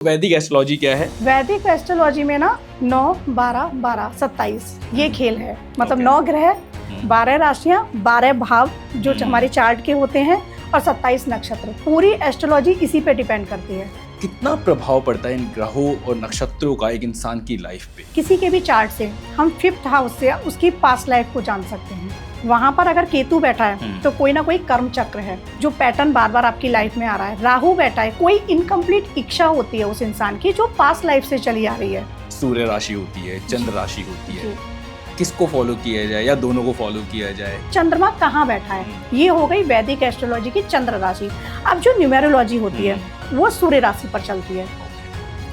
वैदिक एस्ट्रोलॉजी क्या है? वैदिक एस्ट्रोलॉजी में ना 9, 12, 12, 27 ये खेल है। मतलब 9 ग्रह, 12 राशियां, 12 भाव जो हमारे चार्ट के होते हैं और 27 नक्षत्र। पूरी एस्ट्रोलॉजी इसी पे डिपेंड करती है। कितना प्रभाव पड़ता है इन ग्रहों और नक्षत्रों का एक इंसान की लाइफ पे? किसी के भी चार्ट से हम 5th हाउस से उसकी पास्ट लाइफ को जान सकते हैं। वहाँ पर अगर केतु बैठा है तो कोई ना कोई कर्म चक्र है जो पैटर्न बार बार आपकी लाइफ में आ रहा है। राहु बैठा है, कोई इनकम्प्लीट इच्छा होती है उस इंसान की जो पास्ट लाइफ से चली आ रही है। सूर्य राशि होती है, चंद्र राशि होती है, किसको फॉलो किया जाए या दोनों को फॉलो किया जाए? चंद्रमा कहाँ बैठा है, ये हो गई वैदिक एस्ट्रोलॉजी की चंद्र राशि। अब जो न्यूमेरोलॉजी होती है वो सूर्य राशि पर चलती है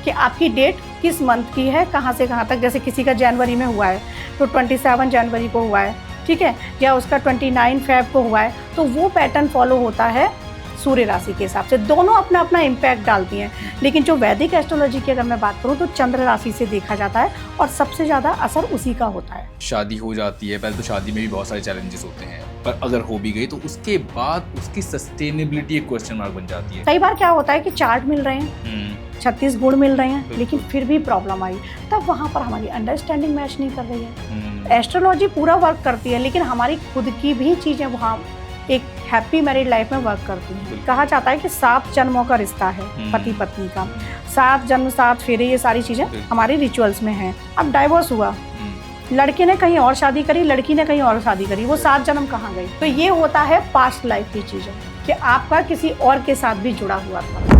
कि आपकी डेट किस मंथ की है, कहाँ से कहाँ तक। जैसे किसी का जनवरी में हुआ है तो 27 जनवरी को हुआ है, ठीक है, या उसका 29 फेब को हुआ है, तो वो पैटर्न फॉलो होता है सूर्य राशि के हिसाब से। दोनों अपना अपना इम्पैक्ट डालती हैं, लेकिन जो वैदिक एस्ट्रोलॉजी की अगर मैं बात करूँ तो चंद्र राशि से देखा जाता है और सबसे ज़्यादा असर उसी का होता है। शादी हो जाती है, पहले तो शादी में भी बहुत सारे चैलेंजेस होते हैं, पर अगर हो भी गई तो उसके बाद उसकी सस्टेनेबिलिटी एक क्वेश्चन मार्क बन जाती है। कई बार क्या होता है कि चार्ट मिल रहे हैं, 36 गुण मिल रहे हैं, लेकिन फिर भी प्रॉब्लम आई, तब वहाँ पर हमारी अंडरस्टैंडिंग मैच नहीं कर रही है। एस्ट्रोलॉजी पूरा वर्क करती है, लेकिन हमारी खुद की भी चीज़ें वहाँ एक हैप्पी मैरिड लाइफ में वर्क करती हैं। कहा जाता है कि 7 जन्मों का रिश्ता है पति पत्नी का, 7 जन्म 7 फेरे, ये सारी चीज़ें हमारे रिचुअल्स में हैं। अब डाइवोर्स हुआ, लड़के ने कहीं और शादी करी, लड़की ने कहीं और शादी करी, वो 7 जन्म कहाँ गई? तो ये होता है पास्ट लाइफ की चीज़ें कि आपका किसी और के साथ भी जुड़ा हुआ था।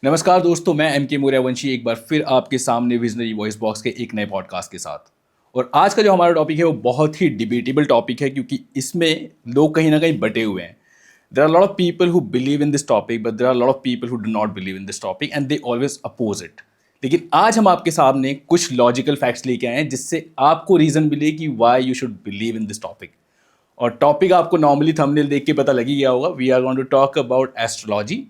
नमस्कार दोस्तों, मैं एम के मौर्यवंशी एक बार फिर आपके सामने विजनरी वॉइस बॉक्स के एक नए पॉडकास्ट के साथ। और आज का जो हमारा टॉपिक है वो बहुत ही डिबेटेबल टॉपिक है, क्योंकि इसमें लोग कहीं ना कहीं बटे हुए हैं। There are lot of people who believe in this topic, but there are lot of people who do not believe in this topic and they always oppose it. लेकिन आज हम आपके सामने कुछ लॉजिकल फैक्ट्स लेके आए हैं जिससे आपको रीज़न मिले कि why you should believe in this topic. और टॉपिक आपको नॉर्मली थंबनेल देख के पता लगी गया होगा। We are going to talk about astrology.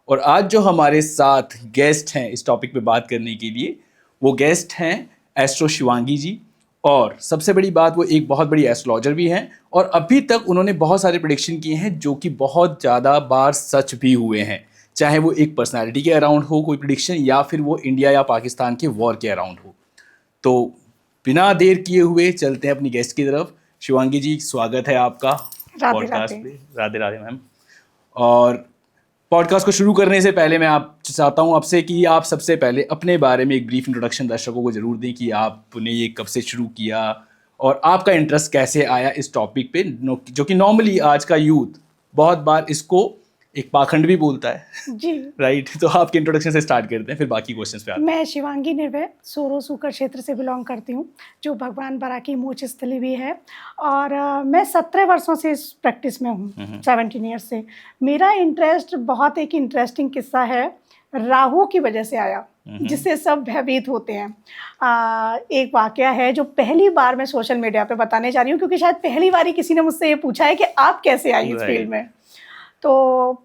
और आज जो हमारे साथ गेस्ट हैं इस टॉपिक पे बात करने के लिए, वो गेस्ट हैं एस्ट्रो शिवांगी जी। और सबसे बड़ी बात, वो एक बहुत बड़ी एस्ट्रोलॉजर भी हैं और अभी तक उन्होंने बहुत सारे प्रेडिक्शन किए हैं जो कि बहुत ज़्यादा बार सच भी हुए हैं। चाहे वो एक पर्सनालिटी के अराउंड हो कोई प्रेडिक्शन, या फिर वो इंडिया या पाकिस्तान के वॉर के अराउंड हो। तो बिना देर किए हुए चलते हैं अपनी गेस्ट की तरफ। शिवांगी जी, स्वागत है आपका पॉडकास्ट पे। राधे राधे मैम। और पॉडकास्ट को शुरू करने से पहले मैं आप चाहता हूं आपसे कि आप सबसे पहले अपने बारे में एक ब्रीफ इंट्रोडक्शन दर्शकों को जरूर दें कि आपने ये कब से शुरू किया और आपका इंटरेस्ट कैसे आया इस टॉपिक पे, जो कि नॉर्मली आज का यूथ बहुत बार इसको एक पाखंड भी बोलता है जी। राइट। तो आपके इंट्रोडक्शन से स्टार्ट करते हैं, फिर बाकी क्वेश्चंस पे आते हैं। मैं शिवांगी निर्भय सोरो सूकर क्षेत्र से बिलोंग करती हूँ, जो भगवान बरा की मोच स्थली भी है। और मैं 17 वर्षों से इस प्रैक्टिस में हूँ, 17 ईयर्स से। मेरा इंटरेस्ट, बहुत एक इंटरेस्टिंग किस्सा है, राहु की वजह से आया जिससे सब भयभीत होते हैं। एक वाकया है जो पहली बार मैं सोशल मीडिया पे बताने जा रही हूँ, क्योंकि शायद पहली बार ही किसी ने मुझसे ये पूछा है कि आप कैसे आई इस फील्ड में। तो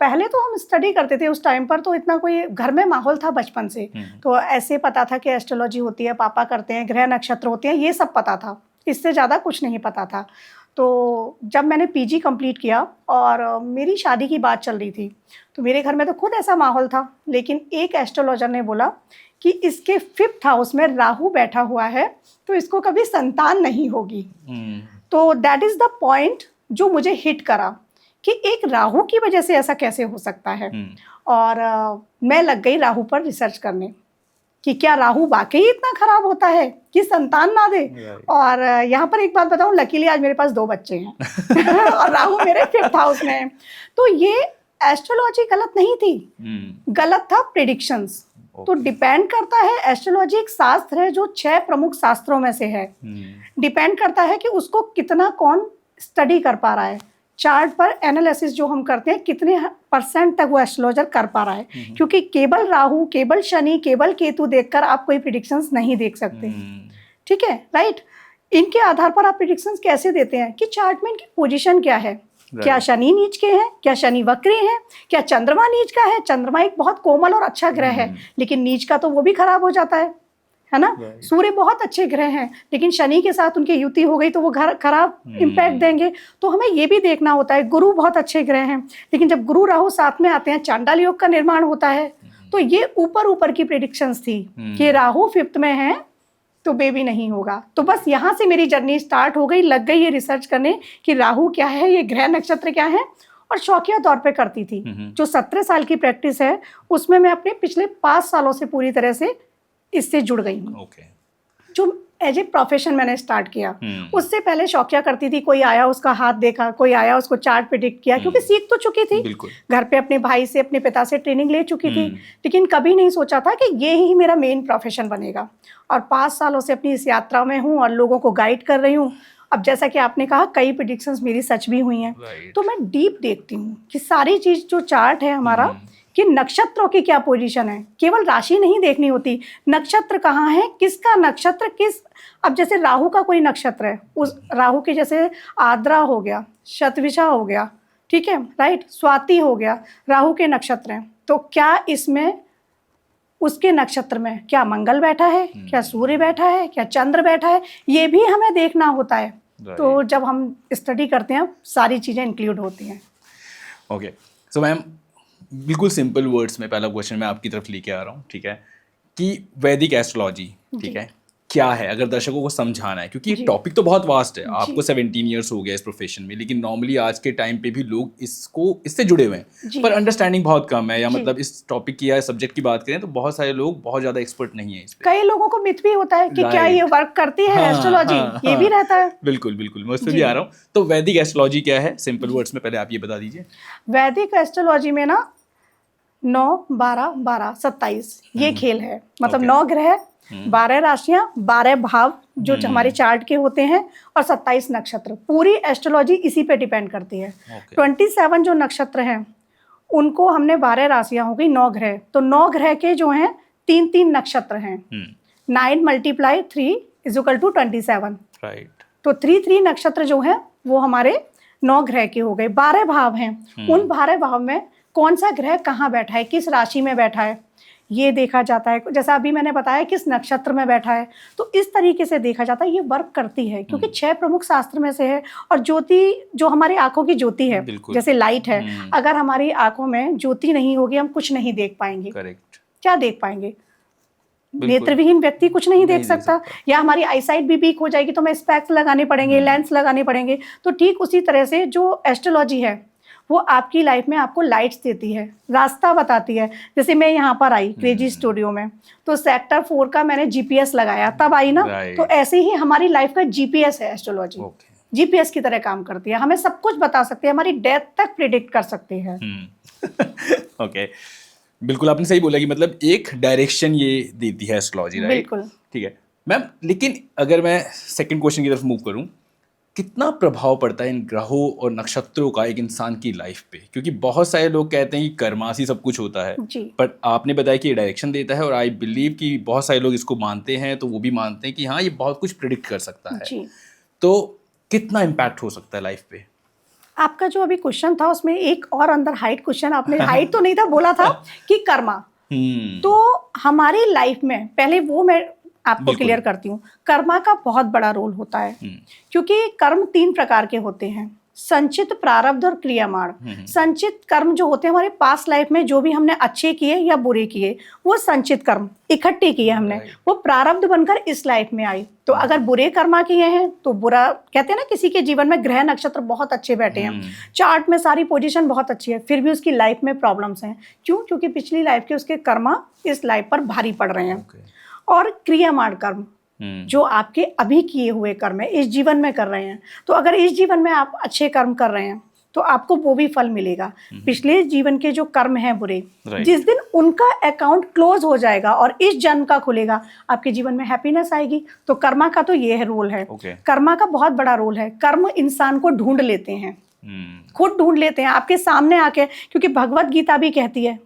पहले तो हम स्टडी करते थे उस टाइम पर, तो इतना कोई घर में माहौल था बचपन से, तो ऐसे पता था कि एस्ट्रोलॉजी होती है, पापा करते हैं, ग्रह नक्षत्र होते हैं, ये सब पता था, इससे ज़्यादा कुछ नहीं पता था। तो जब मैंने पीजी कंप्लीट किया और मेरी शादी की बात चल रही थी, तो मेरे घर में तो खुद ऐसा माहौल था, लेकिन एक एस्ट्रोलॉजर ने बोला कि इसके 5th हाउस में राहु बैठा हुआ है तो इसको कभी संतान नहीं होगी। तो दैट इज़ द पॉइंट जो मुझे हिट करा कि एक राहु की वजह से ऐसा कैसे हो सकता है। और मैं लग गई राहु पर रिसर्च करने कि क्या राहु वाकई इतना खराब होता है कि संतान ना दे। और यहाँ पर एक बात बताऊँ, लकीली आज मेरे पास 2 बच्चे हैं और राहु मेरे 5th हाउस में है। तो ये एस्ट्रोलॉजी गलत नहीं थी, गलत था प्रेडिक्शंस। तो डिपेंड करता है, एस्ट्रोलॉजी एक शास्त्र है जो 6 प्रमुख शास्त्रों में से है। डिपेंड करता है कि उसको कितना कौन स्टडी कर पा रहा है। चार्ट पर एनालिसिस जो हम करते हैं, कितने % तक वो एस्ट्रोलॉजर कर पा रहा है, क्योंकि केवल राहु, केवल शनि, केवल केतु देखकर आप कोई प्रेडिक्शंस नहीं देख सकते। ठीक है, राइट। इनके आधार पर आप प्रेडिक्शंस कैसे देते हैं कि चार्ट में इनकी पोजीशन क्या है, क्या शनि नीच के हैं, क्या शनि वक्री हैं, क्या चंद्रमा नीच का है। चंद्रमा एक बहुत कोमल और अच्छा ग्रह है, लेकिन नीच का तो वो भी खराब हो जाता है। है ना। Right. सूर्य बहुत अच्छे ग्रह हैं, लेकिन शनि के साथ उनकी युति हो गई तो वो घर खराब इम्पैक्ट देंगे। तो हमें ये भी देखना होता है, गुरु बहुत अच्छे ग्रह हैं, लेकिन जब गुरु राहु साथ में आते हैं, चांडाल योग का निर्माण होता है। तो ये ऊपर की प्रेडिक्शंस थी कि राहु 5th में है तो बेबी नहीं होगा। तो बस यहाँ से मेरी जर्नी स्टार्ट हो गई, लग गई ये रिसर्च करने कि राहु क्या है, ये ग्रह नक्षत्र क्या है, और शौकिया तौर पे करती थी। जो 17 साल की प्रैक्टिस है उसमें मैं अपने पिछले 5 सालों से पूरी तरह से इससे जुड़ गई हूँ। Okay. जो एज ए प्रोफेशन मैंने स्टार्ट किया, उससे पहले शौकिया करती थी, कोई आया उसका हाथ देखा, कोई आया उसको चार्ट प्रेडिक्ट किया, क्योंकि सीख तो चुकी थी, घर पे अपने भाई से अपने पिता से ट्रेनिंग ले चुकी थी, लेकिन कभी नहीं सोचा था कि ये ही मेरा मेन प्रोफेशन बनेगा। और 5 सालों से अपनी इस यात्रा में हूँ और लोगों को गाइड कर रही हूँ। अब जैसा कि आपने कहा, कई प्रेडिक्शंस मेरी सच भी हुई हैं। तो मैं डीप देखती हूँ कि सारी चीज जो चार्ट है हमारा, कि नक्षत्रों की क्या पोजीशन है। केवल राशि नहीं देखनी होती, नक्षत्र कहाँ है, किसका नक्षत्र किस। अब जैसे राहु का कोई नक्षत्र है, उस राहु के जैसे आद्रा हो गया, शतविषा हो गया, ठीक है, राइट, स्वाति हो गया, राहु के नक्षत्र हैं। तो क्या इसमें उसके नक्षत्र में क्या मंगल बैठा है, क्या सूर्य बैठा है, क्या चंद्र बैठा है, ये भी हमें देखना होता है। तो जब हम स्टडी करते हैं सारी चीज़ें इंक्लूड होती हैं। ओके, सो मैम बिल्कुल सिंपल वर्ड्स में पहला क्वेश्चन मैं आपकी तरफ लेके आ रहा हूँ, ठीक है, कि वैदिक एस्ट्रोलॉजी, ठीक है, क्या है, अगर दर्शकों को समझाना है, क्योंकि ये टॉपिक तो बहुत वास्ट है। आपको 17 ईयर्स हो गया इस प्रोफेशन में, लेकिन नॉर्मली आज के टाइम पे भी लोग इससे जुड़े हुए हैं, पर अंडरस्टैंडिंग बहुत कम है, या मतलब इस टॉपिक की या सब्जेक्ट की बात करें तो बहुत सारे लोग बहुत ज्यादा एक्सपर्ट नहीं है इस पे। कई लोगों को मिथ भी होता है कि क्या ये वर्क करती है एस्ट्रोलॉजी, ये भी रहता है। बिल्कुल बिल्कुल, मैं उस पर भी आ रहा हूँ। तो वैदिक एस्ट्रोलॉजी क्या है, सिंपल वर्ड्स में पहले आप ये बता दीजिए। वैदिक एस्ट्रोलॉजी में ना 9, 12, 12, 27 ये खेल है। मतलब 9 ग्रह, 12 राशियां, 12 भाव जो हमारे चार्ट के होते हैं, और 27 नक्षत्र। पूरी एस्ट्रोलॉजी इसी पे डिपेंड करती है। 27 जो नक्षत्र हैं उनको हमने 12 राशियां हो गई, 9 ग्रह, तो 9 ग्रह के जो हैं 3-3 नक्षत्र हैं। 9 × 3 = 27, राइट। तो 3 नक्षत्र जो हैं वो हमारे 9 ग्रह के हो गए। 12 भाव हैं, उन 12 भाव में कौन सा ग्रह कहाँ बैठा है, किस राशि में बैठा है, ये देखा जाता है। जैसा अभी मैंने बताया किस नक्षत्र में बैठा है, तो इस तरीके से देखा जाता है। ये वर्क करती है क्योंकि 6 प्रमुख शास्त्र में से है। और ज्योति जो हमारी आंखों की ज्योति है, जैसे लाइट है, अगर हमारी आंखों में ज्योति नहीं होगी हम कुछ नहीं देख पाएंगे। करेक्ट। क्या देख पाएंगे, नेत्रविहीन व्यक्ति कुछ नहीं देख सकता। या हमारी आईसाइट भी वीक हो जाएगी तो हमें स्पेक्स लगाने पड़ेंगे, लेंस लगाने पड़ेंगे। तो ठीक उसी तरह से जो एस्ट्रोलॉजी है वो आपकी लाइफ में आपको लाइट्स देती है, रास्ता बताती है। जैसे मैं यहाँ पर आई क्रेजी स्टूडियो में, तो सेक्टर 4 का मैंने जीपीएस लगाया तब आई ना। तो ऐसे ही हमारी लाइफ का जीपीएस है एस्ट्रोलॉजी। जीपीएस की तरह काम करती है, हमें सब कुछ बता सकती है, हमारी डेथ तक प्रिडिक्ट कर सकती है। ओके, बिल्कुल आपने सही बोला कि मतलब एक डायरेक्शन ये देती है एस्ट्रोलॉजी, राइट? बिल्कुल, ठीक है मैम। लेकिन अगर मैं सेकंड क्वेश्चन की तरफ मूव करूं, कितना प्रभाव पड़ता है इन ग्रहों और नक्षत्रों का एक इंसान की लाइफ पे? क्योंकि बहुत सारे लोग कहते हैं कि कर्मा से सब कुछ होता है, बट आपने बताया कि ये डायरेक्शन देता है, और आई बिलीव कि बहुत सारे लोग इसको मानते हैं, तो वो भी मानते हैं कि हाँ ये बहुत कुछ प्रिडिक्ट कर सकता है। तो कितना इम्पैक्ट हो सकता है लाइफ पे? आपका जो अभी क्वेश्चन था उसमें एक और अंदर हाइट क्वेश्चन, आपने हाइट तो नहीं था, बोला था कि कर्मा। तो हमारी लाइफ में पहले वो मैं आपको क्लियर करती हूँ, कर्मा का बहुत बड़ा रोल होता है। क्योंकि कर्म 3 प्रकार के होते हैं, संचित, प्रारब्ध और क्रियामाण। संचित कर्म जो होते हैं हमारे पास्ट लाइफ में, जो भी हमने अच्छे किए या बुरे किए, वो संचित कर्म इकट्ठे किए हमने, वो प्रारब्ध बनकर इस लाइफ में आई। तो अगर बुरे कर्मा किए हैं तो बुरा, कहते हैं ना किसी के जीवन में ग्रह नक्षत्र बहुत अच्छे बैठे हैं, चार्ट में सारी पोजीशन बहुत अच्छी है, फिर भी उसकी लाइफ में प्रॉब्लम्स हैं। क्यों? क्योंकि पिछली लाइफ के उसके कर्मा इस लाइफ पर भारी पड़ रहे हैं। और क्रियामाण कर्म जो आपके अभी किए हुए कर्म है, इस जीवन में कर रहे हैं, तो अगर इस जीवन में आप अच्छे कर्म कर रहे हैं तो आपको वो भी फल मिलेगा। पिछले जीवन के जो कर्म हैं बुरे, जिस दिन उनका अकाउंट क्लोज हो जाएगा और इस जन्म का खुलेगा, आपके जीवन में हैप्पीनेस आएगी। तो कर्मा का तो ये है रोल है। कर्मा का बहुत बड़ा रोल है। कर्म इंसान को ढूंढ लेते हैं, खुद ढूंढ लेते हैं आपके सामने आके। क्योंकि भगवत गीता भी कहती है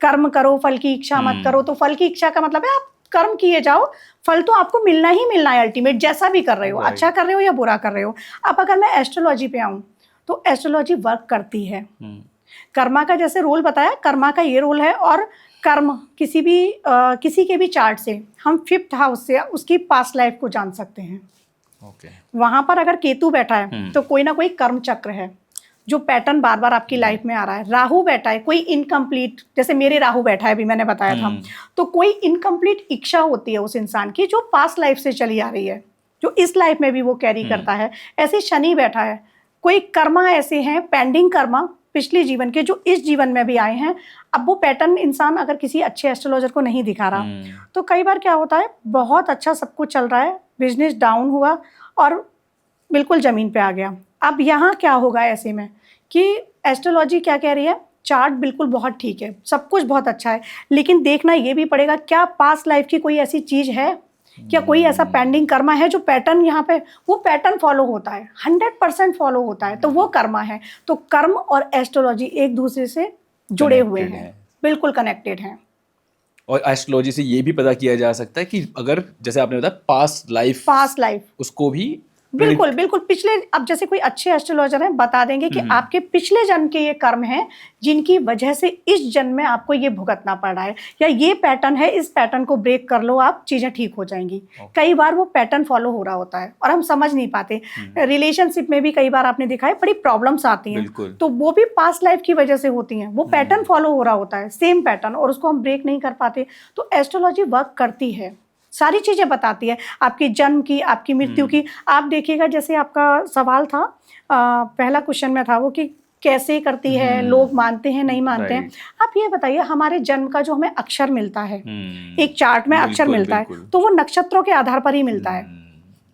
कर्म करो फल की इच्छा मत करो। तो फल की इच्छा का मतलब है आप कर्म किए जाओ, फल तो आपको मिलना ही मिलना है अल्टीमेट, जैसा भी कर रहे हो, अच्छा कर रहे हो या बुरा कर रहे हो। अब अगर मैं एस्ट्रोलॉजी पे आऊं तो एस्ट्रोलॉजी वर्क करती है। कर्मा का जैसे रोल बताया, कर्मा का ये रोल है। और कर्म किसी के भी चार्ट से हम 5th हाउस से उसकी पास्ट लाइफ को जान सकते हैं। ओके। वहां पर अगर केतु बैठा है तो कोई ना कोई कर्म चक्र है जो पैटर्न बार बार आपकी लाइफ में आ रहा है। राहु बैठा है, कोई इनकम्प्लीट, जैसे मेरे राहु बैठा है, अभी मैंने बताया था, तो कोई इनकम्प्लीट इच्छा होती है उस इंसान की जो पास्ट लाइफ से चली आ रही है, जो इस लाइफ में भी वो कैरी करता है। ऐसे शनि बैठा है, कोई कर्मा ऐसे हैं, पेंडिंग कर्मा पिछले जीवन के जो इस जीवन में भी आए हैं। अब वो पैटर्न इंसान अगर किसी अच्छे एस्ट्रोलॉजर को नहीं दिखा रहा तो कई बार क्या होता है, बहुत अच्छा सब कुछ चल रहा है, बिजनेस डाउन हुआ और बिल्कुल ज़मीन पे आ गया। अब यहाँ क्या होगा ऐसे में कि एस्ट्रोलॉजी क्या कह रही है, चार्ट बिल्कुल बहुत ठीक है, सब कुछ बहुत अच्छा है, लेकिन देखना ये भी पड़ेगा क्या पास्ट लाइफ की कोई ऐसी चीज़ है, क्या कोई ऐसा पेंडिंग कर्मा है जो पैटर्न यहाँ पे वो पैटर्न फॉलो होता है, 100% फॉलो होता है, तो वो कर्मा है। तो कर्म और एस्ट्रोलॉजी एक दूसरे से जुड़े हुए हैं, बिल्कुल कनेक्टेड हैं। और एस्ट्रोलॉजी से ये भी पता किया जा सकता है कि अगर जैसे आपने बताया पास्ट लाइफ उसको भी बिल्कुल बिल्कुल पिछले, अब जैसे कोई अच्छे एस्ट्रोलॉजर हैं बता देंगे कि आपके पिछले जन्म के ये कर्म हैं जिनकी वजह से इस जन्म में आपको ये भुगतना पड़ रहा है, या ये पैटर्न है, इस पैटर्न को ब्रेक कर लो, आप चीजें ठीक हो जाएंगी। कई बार वो पैटर्न फॉलो हो रहा होता है और हम समझ नहीं पाते। रिलेशनशिप में भी कई बार आपने देखा है बड़ी प्रॉब्लम्स आती हैं, तो वो भी पास्ट लाइफ की वजह से होती हैं। वो पैटर्न फॉलो हो रहा होता है, सेम पैटर्न, और उसको हम ब्रेक नहीं कर पाते। तो एस्ट्रोलॉजी वर्क करती है, सारी चीज़ें बताती है, आपकी जन्म की, आपकी मृत्यु की। आप देखिएगा, जैसे आपका सवाल था, पहला क्वेश्चन में था वो कि कैसे करती है, लोग मानते हैं नहीं मानते हैं। आप ये बताइए, हमारे जन्म का जो हमें अक्षर मिलता है, एक चार्ट में अक्षर मिलता है, तो वो नक्षत्रों के आधार पर ही मिलता है।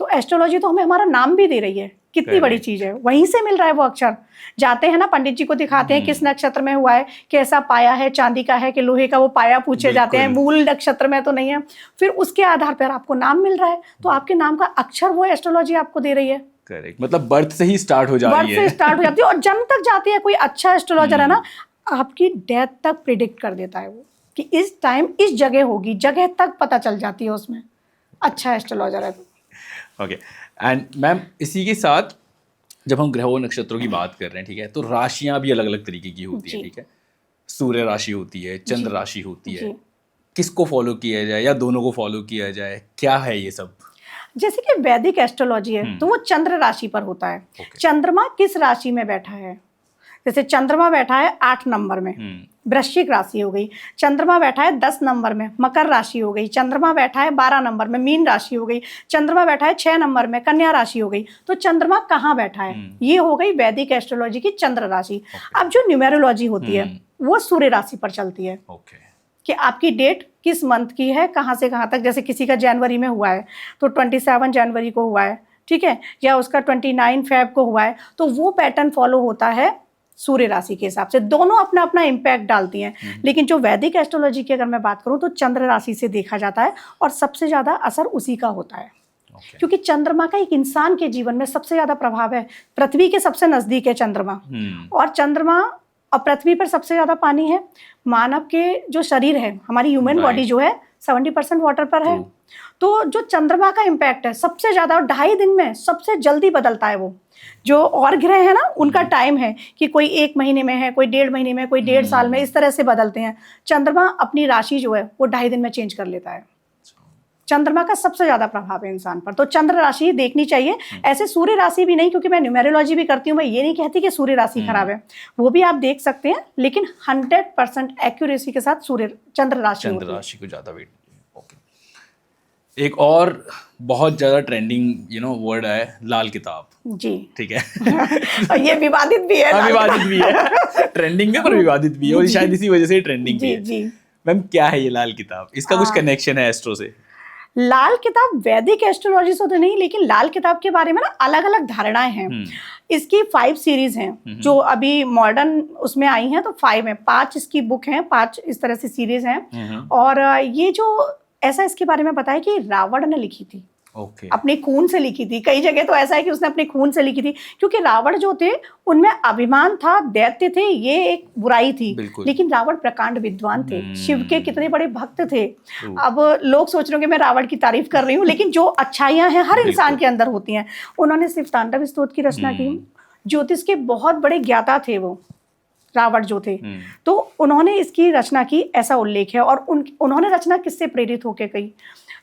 तो एस्ट्रोलॉजी तो हमें हमारा नाम भी दे रही है, कितनी बड़ी चीज है, वहीं से मिल रहा है वो अक्षर। जाते हैं ना पंडित जी को दिखाते हैं किस नक्षत्र में हुआ है, कैसा पाया है, चांदी का है कि लोहे का, वो पाया पूछे जाते हैं, मूल नक्षत्र में तो नहीं है। फिर उसके आधार पर आपको नाम मिल रहा है, तो आपके नाम का अक्षर वो एस्ट्रोलॉजी आपको दे रही है। करेक्ट, मतलब बर्थ से ही स्टार्ट हो जाती है, बर्थ से स्टार्ट हो जाती है और जन्म तक जाती है। कोई अच्छा एस्ट्रोलॉजर है ना, आपकी डेथ तक प्रिडिक्ट कर देता है वो कि इस टाइम इस जगह होगी, जगह तक पता चल जाती है उसमें, अच्छा एस्ट्रोलॉजर है। ओके, एंड मैम इसी के साथ जब हम ग्रहों नक्षत्रों की बात कर रहे हैं, ठीक है, तो राशियां भी अलग अलग तरीके की होती है, ठीक है। सूर्य राशि होती है, चंद्र राशि होती है, किसको फॉलो किया जाए या दोनों को फॉलो किया जाए, क्या है ये सब? जैसे कि वैदिक एस्ट्रोलॉजी है तो वो चंद्र राशि पर होता है। चंद्रमा किस राशि में बैठा है, जैसे चंद्रमा बैठा है 8 नंबर में, वृश्चिक राशि हो गई। चंद्रमा बैठा है 10 नंबर में, मकर राशि हो गई। चंद्रमा बैठा है 12 नंबर में, मीन राशि हो गई। चंद्रमा बैठा है 6 नंबर में, कन्या राशि हो गई। तो चंद्रमा कहाँ बैठा है, ये हो गई वैदिक एस्ट्रोलॉजी की चंद्र राशि। अब जो न्यूमेरोलॉजी होती है वो सूर्य राशि पर चलती है, कि आपकी डेट किस मंथ की है, कहाँ से कहाँ तक। जैसे किसी का जनवरी में हुआ है तो 27 जनवरी को हुआ है, ठीक है, या उसका 29 फेब को हुआ है, तो वो पैटर्न फॉलो होता है सूर्य राशि के हिसाब से। दोनों अपना अपना इम्पैक्ट डालती हैं, लेकिन जो वैदिक एस्ट्रोलॉजी की अगर मैं बात करूं तो चंद्र राशि से देखा जाता है और सबसे ज़्यादा असर उसी का होता है। क्योंकि चंद्रमा का एक इंसान के जीवन में सबसे ज़्यादा प्रभाव है। पृथ्वी के सबसे नज़दीक है चंद्रमा, और चंद्रमा और पृथ्वी पर सबसे ज़्यादा पानी है। मानव के जो शरीर है, हमारी ह्यूमन बॉडी जो है 70% वाटर पर है। तो जो चंद्रमा का इम्पैक्ट है सबसे ज़्यादा, और 2.5 दिन में सबसे जल्दी बदलता है वो। जो और ग्रह है ना, उनका टाइम है कि कोई 1 महीने में है, कोई 1.5 महीने में, कोई 1.5 साल में, इस तरह से बदलते हैं। चंद्रमा अपनी राशि जो है वो 2.5 दिन में चेंज कर लेता है। चंद्रमा का सबसे ज्यादा प्रभाव है इंसान पर, तो चंद्र राशि देखनी चाहिए। ऐसे सूर्य राशि भी नहीं, क्योंकि मैं न्यूमेरोलॉजी भी करती हूँ, मैं ये नहीं कहती कि सूर्य राशि खराब है, वो भी आप देख सकते हैं, लेकिन 100% एक्यूरेसी के साथ चंद्र राशि को ज्यादा वेट। ओके, एक और बहुत ज्यादा ट्रेंडिंग वर्ड है लाल किताब जी, ठीक है। और ये विवादित भी है, विवादित भी है, ट्रेंडिंग है पर विवादित भी है, और शायद इसी वजह से ट्रेंडिंग भी है। मैम क्या है ये लाल किताब, इसका कुछ कनेक्शन है एस्ट्रो से? लाल किताब वैदिक एस्ट्रोलॉजी से तो नहीं, लेकिन लाल किताब के बारे में ना अलग अलग धारणाएं हैं। इसकी 5 सीरीज हैं जो अभी मॉडर्न उसमें आई हैं, तो 5 हैं, 5 इसकी बुक हैं, 5 इस तरह से सीरीज हैं। और ये जो ऐसा इसके बारे में बताया कि रावण ने लिखी थी, अपने खून से लिखी थी। कई जगह तो ऐसा है कि उसने अपने खून से लिखी थी, क्योंकि रावण जो थे उनमें अभिमान था, दैत्य थे, ये एक बुराई थी। लेकिन रावण प्रकांड विद्वान थे, शिव के कितने बड़े भक्त थे। अब लोग सोच रहे होंगे मैं रावण की तारीफ कर रही हूँ, लेकिन जो अच्छाइयाँ हैं हर इंसान के अंदर होती हैं। उन्होंने शिव तांडव स्तोत्र की रचना की, ज्योतिष के बहुत बड़े ज्ञाता थे वो, रावण जो थे, तो उन्होंने इसकी रचना की, ऐसा उल्लेख है। और उन्होंने रचना किससे प्रेरित होकर की?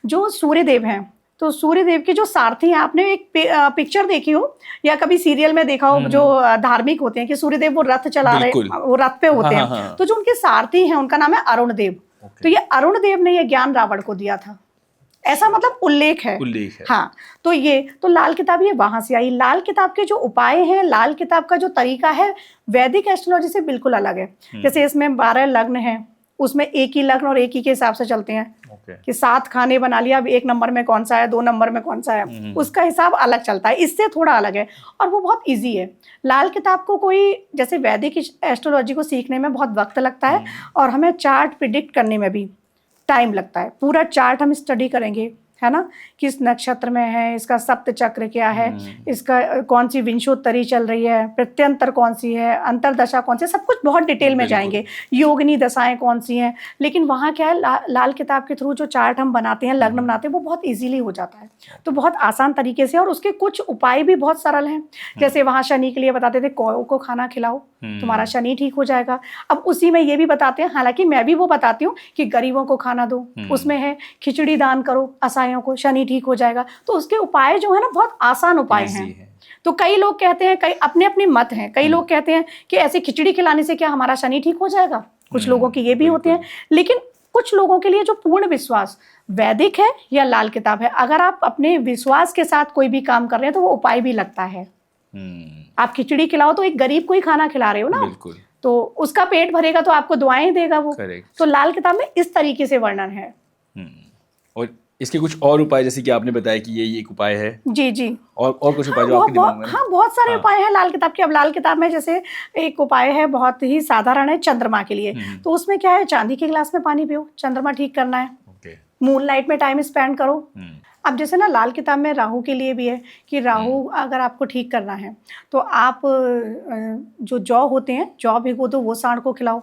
जो सूर्यदेव हैं, तो सूर्यदेव के जो सारथी हैं, आपने एक पिक्चर देखी हो या कभी सीरियल में देखा हो, जो धार्मिक होते हैं कि सूर्यदेव वो रथ चला रहे, वो रथ पे होते हैं, तो जो उनके सारथी हैं उनका नाम है अरुण देव। तो ये अरुण देव ने ये ज्ञान रावण को दिया था, ऐसा मतलब उल्लेख है। हाँ, तो ये तो लाल किताब ये वहां से आई। लाल किताब के जो उपाय हैं, लाल किताब का जो तरीका है, वैदिक एस्ट्रोलॉजी से बिल्कुल अलग है। जैसे इसमें 12 लग्न हैं, उसमें एक ही लग्न और एक ही के हिसाब से चलते हैं कि 7 खाने बना लिया, अब 1 नंबर में कौन सा है, 2 नंबर में कौन सा है, उसका हिसाब अलग चलता है, इससे थोड़ा अलग है और वो बहुत इजी है। लाल किताब को कोई जैसे वैदिक एस्ट्रोलॉजी को सीखने में बहुत वक्त लगता है और हमें चार्ट प्रिडिक्ट करने में भी टाइम लगता है। पूरा चार्ट हम स्टडी करेंगे, है ना, किस नक्षत्र में है, इसका सप्त चक्र क्या है, इसका कौन सी विंशोत्तरी चल रही है, प्रत्यंतर कौन सी है, अंतरदशा कौन सी है, सब कुछ बहुत डिटेल में जाएंगे, योगिनी दशाएं कौन सी हैं। लेकिन वहाँ क्या है, लाल किताब के थ्रू जो चार्ट हम बनाते हैं, लग्न बनाते हैं, वो बहुत इजीली हो जाता है, तो बहुत आसान तरीके से। और उसके कुछ उपाय भी बहुत सरल हैं। जैसे वहाँ शनि के लिए बताते थे, कौ को खाना खिलाओ, तुम्हारा शनि ठीक हो जाएगा। अब उसी में ये भी बताते हैं, हालांकि मैं भी वो बताती हूँ कि गरीबों को खाना दो, उसमें है खिचड़ी दान करो असहायों को, शनि ठीक हो जाएगा। तो उसके उपाय जो है ना, बहुत आसान उपाय हैं। तो कई लोग कहते हैं, कई अपने अपने मत हैं, कई लोग कहते हैं कि ऐसे खिचड़ी खिलाने से क्या हमारा शनि ठीक हो जाएगा, कुछ लोगों की ये भी होते हैं। लेकिन कुछ लोगों के लिए जो पूर्ण विश्वास वैदिक है या लाल किताब है, अगर आप अपने विश्वास के साथ कोई भी काम कर रहे हैं तो वो उपाय भी लगता है। आप खिचड़ी खिलाओ तो एक गरीब को ही खाना खिला रहे हो ना, तो उसका पेट भरेगा तो आपको दुआएं देगा वो। तो लाल किताब में इस तरीके से वर्णन है। और इसके कुछ और उपाय, जैसे कि आपने बताया कि ये एक उपाय है। जी जी। और कुछ उपाय जो आपके दिमाग में? हाँ, बहुत सारे उपाय हैं लाल किताब के। अब लाल किताब में जैसे एक उपाय है, बहुत ही साधारण है, चंद्रमा के लिए। तो उसमें क्या है, चांदी के गिलास में पानी पियो, चंद्रमा ठीक करना है। मून लाइट में टाइम स्पेंड करो। अब जैसे ना लाल किताब में राहु के लिए भी है कि राहु अगर आपको ठीक करना है तो आप जो जौ होते हैं, जौ भिगो दो, वो सांड को खिलाओ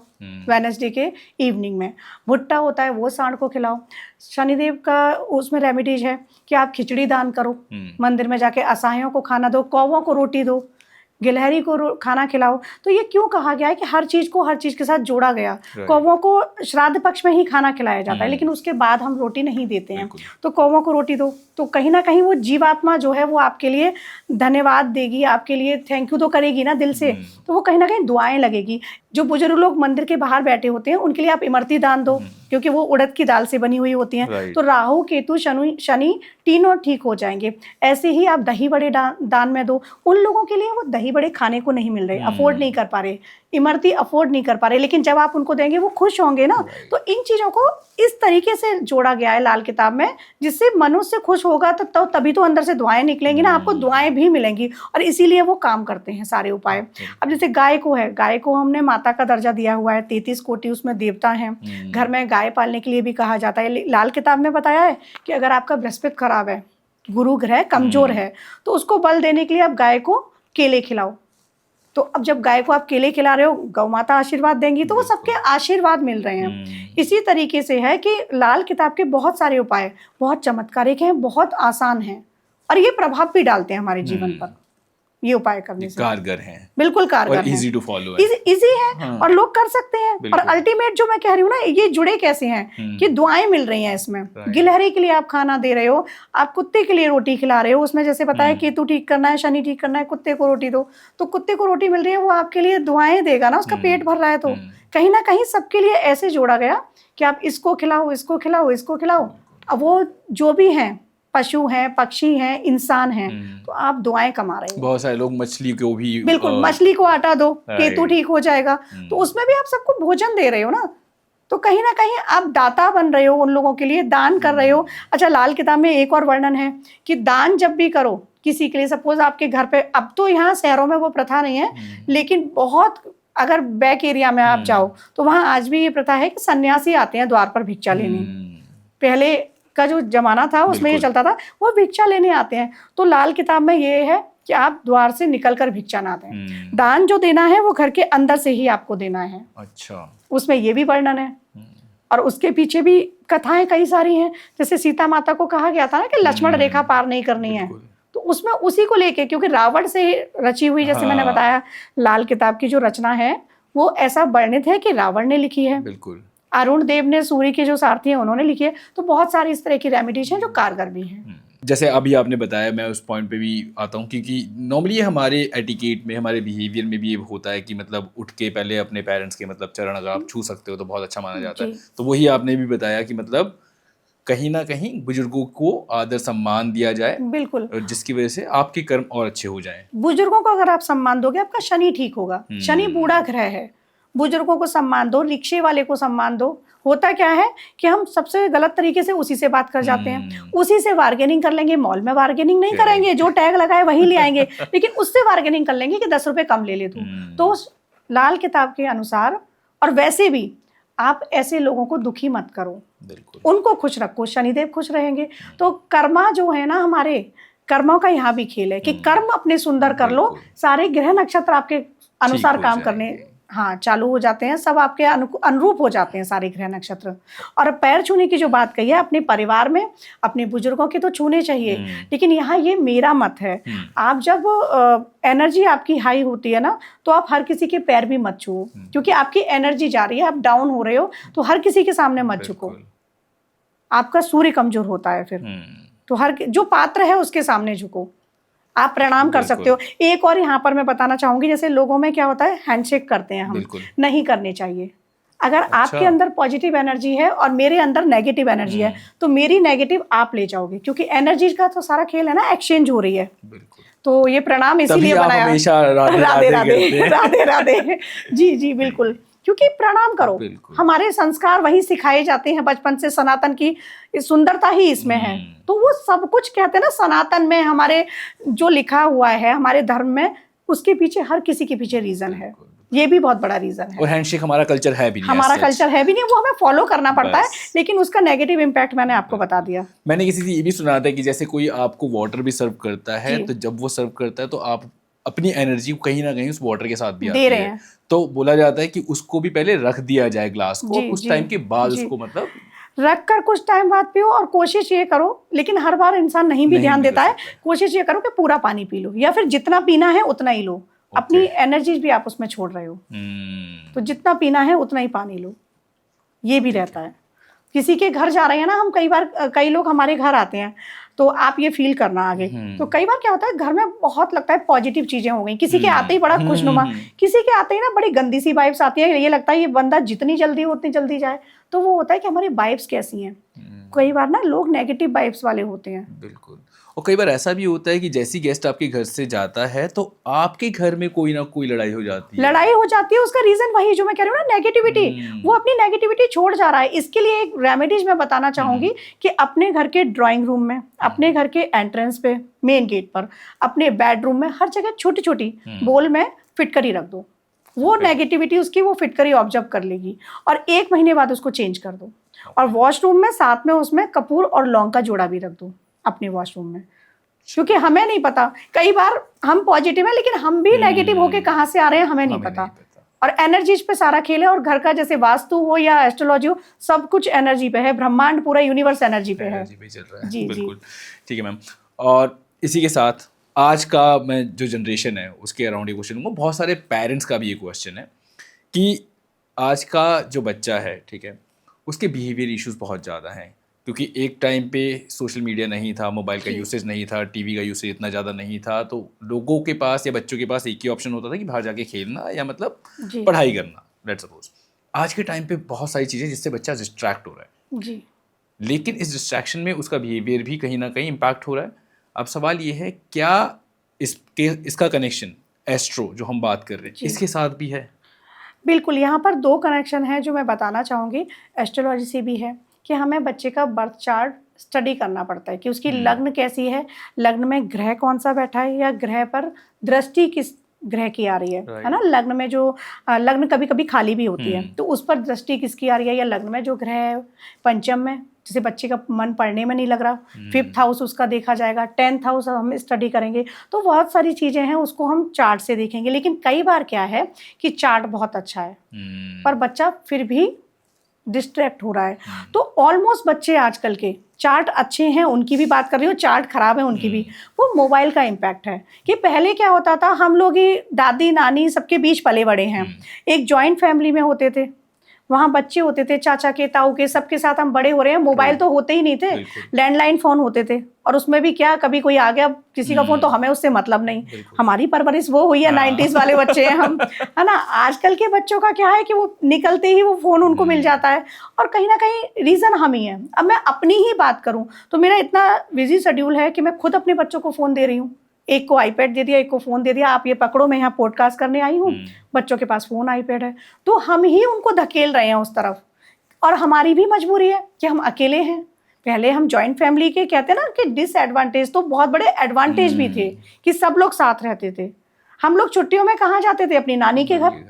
वेडनेसडे के इवनिंग में। भुट्टा होता है, वो सांड को खिलाओ। शनिदेव का उसमें रेमेडीज है कि आप खिचड़ी दान करो, मंदिर में जाके असहायों को खाना दो, कौवों को रोटी दो, गिलहरी को खाना खिलाओ। तो ये क्यों कहा गया है कि हर चीज को हर चीज के साथ जोड़ा गया। कौवों को श्राद्ध पक्ष में ही खाना खिलाया जाता है, लेकिन उसके बाद हम रोटी नहीं देते हैं। तो कौवों को रोटी दो, तो कहीं ना कहीं वो जीवात्मा जो है वो आपके लिए धन्यवाद देगी, आपके लिए थैंक यू तो करेगी ना दिल से, तो वो कहीं ना कहीं दुआएं लगेगी। जो बुजुर्ग लोग मंदिर के बाहर बैठे होते हैं उनके लिए आप इमरती दान दो, क्योंकि वो उड़द की दाल से बनी हुई होती हैं। तो राहु केतु शनि तीनों ठीक हो जाएंगे। ऐसे ही आप दही बड़े दान में दो। उन लोगों के लिए वो दही बड़े खाने को नहीं मिल रहे, अफोर्ड नहीं कर पा रहे, इमरती अफोर्ड नहीं कर पा रहे, लेकिन जब आप उनको देंगे वो खुश होंगे ना। तो इन चीज़ों को इस तरीके से जोड़ा गया है लाल किताब में, जिससे मनुष्य खुश होगा तो तभी तो अंदर से दुआएं निकलेंगी ना, आपको दुआएं भी मिलेंगी। और इसीलिए वो काम करते हैं सारे उपाय। अब जैसे गाय को है, गाय को हमने माता का दर्जा दिया हुआ है, 33 कोटि उसमें देवता हैं। घर में गाय पालने के लिए भी कहा जाता है। लाल किताब में बताया है कि अगर आपका बृहस्पति खराब है, गुरु ग्रह कमजोर है, तो उसको बल देने के लिए आप गाय को केले खिलाओ। तो अब जब गाय को आप केले खिला रहे हो, गौ माता आशीर्वाद देंगी, तो वो सबके आशीर्वाद मिल रहे हैं। इसी तरीके से है कि लाल किताब के बहुत सारे उपाय बहुत चमत्कारिक हैं, बहुत आसान हैं और ये प्रभाव भी डालते हैं हमारे जीवन पर। ये उपाय करने से कारगर हैं, बिल्कुल कारगर और इजी टू फॉलो है, इजी है और लोग कर सकते हैं। और अल्टीमेट जो मैं कह रही हूँ ना, ये जुड़े कैसे हैं कि दुआएं मिल रही हैं इसमें। गिलहरी के लिए आप खाना दे रहे हो, आप कुत्ते के लिए रोटी खिला रहे हो, उसमें जैसे बताया केतु ठीक करना है, शनि ठीक करना है, कुत्ते को रोटी दो, तो कुत्ते को रोटी मिल रही है, वो आपके लिए दुआएं देगा ना, उसका पेट भर रहा है। तो कहीं ना कहीं सबके लिए ऐसे जोड़ा गया कि आप इसको खिलाओ, इसको खिलाओ, इसको खिलाओ। अब वो जो भी हैं, पशु हैं, पक्षी हैं, इंसान हैं, तो आप दुआएं कमा रहे हो। बहुत सारे लोग मछली को भी, बिल्कुल, मछली को आटा दो, केतु ठीक हो जाएगा। तो उसमें भी आप सबको भोजन दे रहे हो ना, तो कहीं ना कहीं आप दाता बन रहे हो, उन लोगों के लिए दान कर रहे हो। अच्छा, लाल किताब में एक और वर्णन है कि दान जब भी करो किसी के लिए, सपोज आपके घर पे, अब तो यहाँ शहरों में वो प्रथा नहीं है, लेकिन बहुत अगर बैक एरिया में आप जाओ तो वहाँ आज भी ये प्रथा है कि सन्यासी आते हैं द्वार पर भिक्षा लेने। पहले का जो जमाना था उसमें ये चलता था, वो भिक्षा लेने आते हैं। तो लाल किताब में ये है कि आप द्वार से निकलकर भिक्षा ना दें। दान जो देना है वो घर के अंदर से ही आपको देना है। अच्छा, उसमें ये भी वर्णन है। और उसके पीछे भी कथाएं कई सारी हैं। जैसे सीता माता को कहा गया था ना कि लक्ष्मण रेखा पार नहीं करनी है, तो उसमें उसी को लेके, क्योंकि रावण से रची हुई, जैसे मैंने बताया, लाल किताब की जो रचना है वो ऐसा वर्णित है कि रावण ने लिखी है, बिल्कुल। अरुण देव ने, सूर्य के जो सारथी हैं उन्होंने लिखी है। तो बहुत सारी इस तरह की रेमेडीज हैं जो कारगर भी हैं। जैसे अभी आपने बताया, मैं उस पॉइंट पे भी आता हूँ, क्योंकि नॉर्मली हमारे एटिकेट में, हमारे बिहेवियर में भी ये होता है कि मतलब उठ के पहले अपने पेरेंट्स के मतलब चरण अगर आप छू सकते हो तो बहुत अच्छा माना जाता है। जी। तो वही आपने भी बताया कि मतलब कहीं ना कहीं बुजुर्गों को आदर सम्मान दिया जाए, बिल्कुल। और जिसकी वजह से आपके कर्म और अच्छे हो जाएं। बुजुर्गों को अगर आप सम्मान दोगे, आपका शनि ठीक होगा। शनि बूढ़ा ग्रह है। बुजुर्गों को सम्मान दो, रिक्शे वाले को सम्मान दो। होता क्या है कि हम सबसे गलत तरीके से उसी से बात कर जाते हैं, उसी से बार्गेनिंग कर लेंगे। मॉल में बार्गेनिंग नहीं करेंगे, जो टैग लगाए वही ले आएंगे, लेकिन उससे बार्गेनिंग कर लेंगे कि 10 रुपए कम ले ले तू। तो उस लाल किताब के अनुसार, और वैसे भी आप ऐसे लोगों को दुखी मत करो, बिल्कुल। उनको खुश रखो, शनिदेव खुश रहेंगे। तो कर्मा जो है ना, हमारे कर्मों का यहाँ भी खेल है कि कर्म अपने सुंदर कर लो, बिल्कुल। सारे ग्रह नक्षत्र आपके अनुसार हो काम जाएंगे। करने चालू हो जाते हैं, सब आपके अनुरूप हो जाते हैं सारे ग्रह नक्षत्र। और पैर छूने की जो बात कही है, अपने परिवार में अपने बुजुर्गों के तो छूने चाहिए, लेकिन यहाँ ये मेरा मत है, आप जब एनर्जी आपकी हाई होती है ना, तो आप हर किसी के पैर भी मत छुओ, क्योंकि आपकी एनर्जी जा रही है, आप डाउन हो रहे हो, तो हर किसी के सामने मत झुको, आपका सूर्य कमजोर होता है फिर। तो हर जो पात्र है उसके सामने झुको, आप प्रणाम कर सकते हो। एक और यहाँ पर मैं बताना चाहूंगी, जैसे लोगों में क्या होता है, हैंडशेक करते हैं हम, नहीं करने चाहिए। अगर आपके अंदर पॉजिटिव एनर्जी है और मेरे अंदर नेगेटिव एनर्जी है, तो मेरी नेगेटिव आप ले जाओगे, क्योंकि एनर्जी का तो सारा खेल है ना, एक्सचेंज हो रही है। तो ये प्रणाम इसीलिए बनाया, राधे राधे राधे राधे। जी जी बिल्कुल, क्योंकि प्रणाम करो, हमारे संस्कार वही सिखाए जाते हैं बचपन से, सनातन की सुंदरता ही इसमें है। तो वो सब कुछ कहते हैं ना, सनातन में हमारे जो लिखा हुआ है हमारे धर्म में, उसके पीछे हर किसी के पीछे रीजन है, ये भी बहुत बड़ा रीजन है। और हैंडशेक हमारा कल्चर है भी नहीं, हमारा कल्चर है भी नहीं, वो हमें फॉलो करना पड़ता है, लेकिन उसका नेगेटिव इम्पैक्ट मैंने आपको बता दिया। मैंने किसी से ये भी सुना था कि जैसे कोई आपको वाटर भी सर्व करता है, तो जब वो सर्व करता है तो आप अपनी एनर्जी को कहीं ना कहीं उस वाटर के साथ भी दे रहे हैं, तो बोला जाता है कि उसको भी पहले रख दिया जाए ग्लास को, कुछ टाइम के बाद उसको मतलब रख कर कुछ टाइम बाद पियो। और कोशिश ये करो, लेकिन हर बार इंसान नहीं भी ध्यान देता है, कोशिश ये करो कि पूरा पानी पी लो, या फिर जितना पीना है उतना ही लो। अपनी एनर्जी भी आप उसमें छोड़ रहे हो, तो जितना पीना है उतना ही पानी लो, ये भी रहता है। किसी के घर जा रहे हैं ना हम, कई लोग हमारे घर आते हैं, तो आप ये फील करना आगे। तो कई बार क्या होता है, घर में बहुत लगता है पॉजिटिव चीजें हो गई, किसी के आते ही बड़ा खुशनुमा, किसी के आते ही ना बड़ी गंदी सी वाइब्स आती है, ये लगता है ये बंदा जितनी जल्दी हो उतनी जल्दी जाए। तो वो होता है कि हमारी वाइब्स कैसी हैं। कई बार ना लोग नेगेटिव वाइब्स वाले होते हैं। बिल्कुल। और कई बार ऐसा भी होता है कि जैसी गेस्ट आपके घर से जाता है तो आपके घर में कोई ना कोई लड़ाई हो जाती है। उसका रीजन वही जो मैं कह रही हूँ ना, नेगेटिविटी। वो अपनी नेगेटिविटी छोड़ जा रहा है। इसके लिए एक रेमेडीज मैं बताना चाहूंगी कि अपने घर के ड्राइंग रूम में, अपने घर के एंट्रेंस पे, मेन गेट पर, अपने बेडरूम में, हर जगह छोटी छोटी बोल में फिटकरी रख दो। वो नेगेटिविटी उसकी वो फिटकरी ऑब्जर्व कर लेगी, और 1 महीने बाद उसको चेंज कर दो। और वॉशरूम में साथ में उसमें कपूर और लौंग का जोड़ा भी रख दो अपने वॉशरूम में, क्योंकि हमें नहीं पता, कई बार हम पॉजिटिव है लेकिन हम भी नेगेटिव होके कहाँ से आ रहे हैं हमें नहीं पता। और एनर्जीज पे सारा खेल है, और घर का जैसे वास्तु हो या एस्ट्रोलॉजी हो, सब कुछ एनर्जी पे है। ब्रह्मांड पूरा यूनिवर्स एनर्जी पे है। चल रहा है। जी बिल्कुल ठीक है मैम। और इसी के साथ आज का मैं जो जनरेशन है उसके अराउंड ये क्वेश्चन, बहुत सारे पेरेंट्स का भी ये क्वेश्चन है कि आज का जो बच्चा है, ठीक है, उसके बिहेवियर इश्यूज बहुत ज़्यादा हैं, क्योंकि एक टाइम पे सोशल मीडिया नहीं था, मोबाइल का यूसेज नहीं था, टीवी का यूसेज इतना ज़्यादा नहीं था, तो लोगों के पास या बच्चों के पास एक ही ऑप्शन होता था कि बाहर जाके खेलना या मतलब पढ़ाई करना, लेट्स सपोज। आज के टाइम पे बहुत सारी चीज़ें जिससे बच्चा डिस्ट्रैक्ट हो रहा है जी, लेकिन इस डिस्ट्रैक्शन में उसका बिहेवियर भी कहीं ना कहीं इम्पैक्ट हो रहा है। अब सवाल ये है, क्या इसका कनेक्शन एस्ट्रो जो हम बात कर रहे हैं इसके साथ भी है? बिल्कुल, यहाँ पर 2 कनेक्शन है जो मैं बताना चाहूँगी। एस्ट्रोलॉजी से भी है कि हमें बच्चे का बर्थ चार्ट स्टडी करना पड़ता है कि उसकी लग्न कैसी है, लग्न में ग्रह कौन सा बैठा है, या ग्रह पर दृष्टि किस ग्रह की आ रही है ना। लग्न में जो लग्न कभी कभी खाली भी होती है, तो उस पर दृष्टि किसकी आ रही है, या लग्न में जो ग्रह है पंचम में, जैसे बच्चे का मन पढ़ने में नहीं लग रहा, 5th हाउस उसका देखा जाएगा, 10th हाउस हम स्टडी करेंगे। तो बहुत सारी चीज़ें हैं, उसको हम चार्ट से देखेंगे। लेकिन कई बार क्या है कि चार्ट बहुत अच्छा है पर बच्चा फिर भी डिस्ट्रैक्ट हो रहा है। तो ऑलमोस्ट बच्चे आजकल के चार्ट अच्छे हैं उनकी भी बात कर रही हूँ, चार्ट खराब है उनकी भी, वो मोबाइल का इम्पैक्ट है। कि पहले क्या होता था, हम लोग ही दादी नानी सबके बीच पले बड़े हैं, एक जॉइंट फैमिली में होते थे, वहाँ बच्चे होते थे, चाचा के ताऊ के सबके साथ हम बड़े हो रहे हैं। मोबाइल तो होते ही नहीं थे, लैंडलाइन फोन होते थे, और उसमें भी क्या, कभी कोई आ गया किसी का फोन तो हमें उससे मतलब नहीं। हमारी परवरिश वो हुई है, 90s वाले बच्चे हैं हम, है ना। आजकल के बच्चों का क्या है कि वो निकलते ही वो फोन उनको मिल जाता है, और कहीं ना कहीं रीजन हम ही हैं। अब मैं अपनी ही बात करूं तो मेरा इतना बिजी शेड्यूल है कि मैं खुद अपने बच्चों को फोन दे रही हूँ। एक को आईपैड दे दिया, एक को फोन दे दिया, आप ये पकड़ो मैं यहाँ पॉडकास्ट करने आई हूँ, बच्चों के पास फोन आईपैड है। तो हम ही उनको धकेल रहे हैं उस तरफ, और हमारी भी मजबूरी है कि हम अकेले हैं। पहले हम जॉइंट फैमिली के कहते हैं ना कि डिसएडवांटेज तो बहुत बड़े एडवांटेज भी थे कि सब लोग साथ रहते थे। हम लोग छुट्टियों में कहाँ जाते थे, अपनी नानी के घर,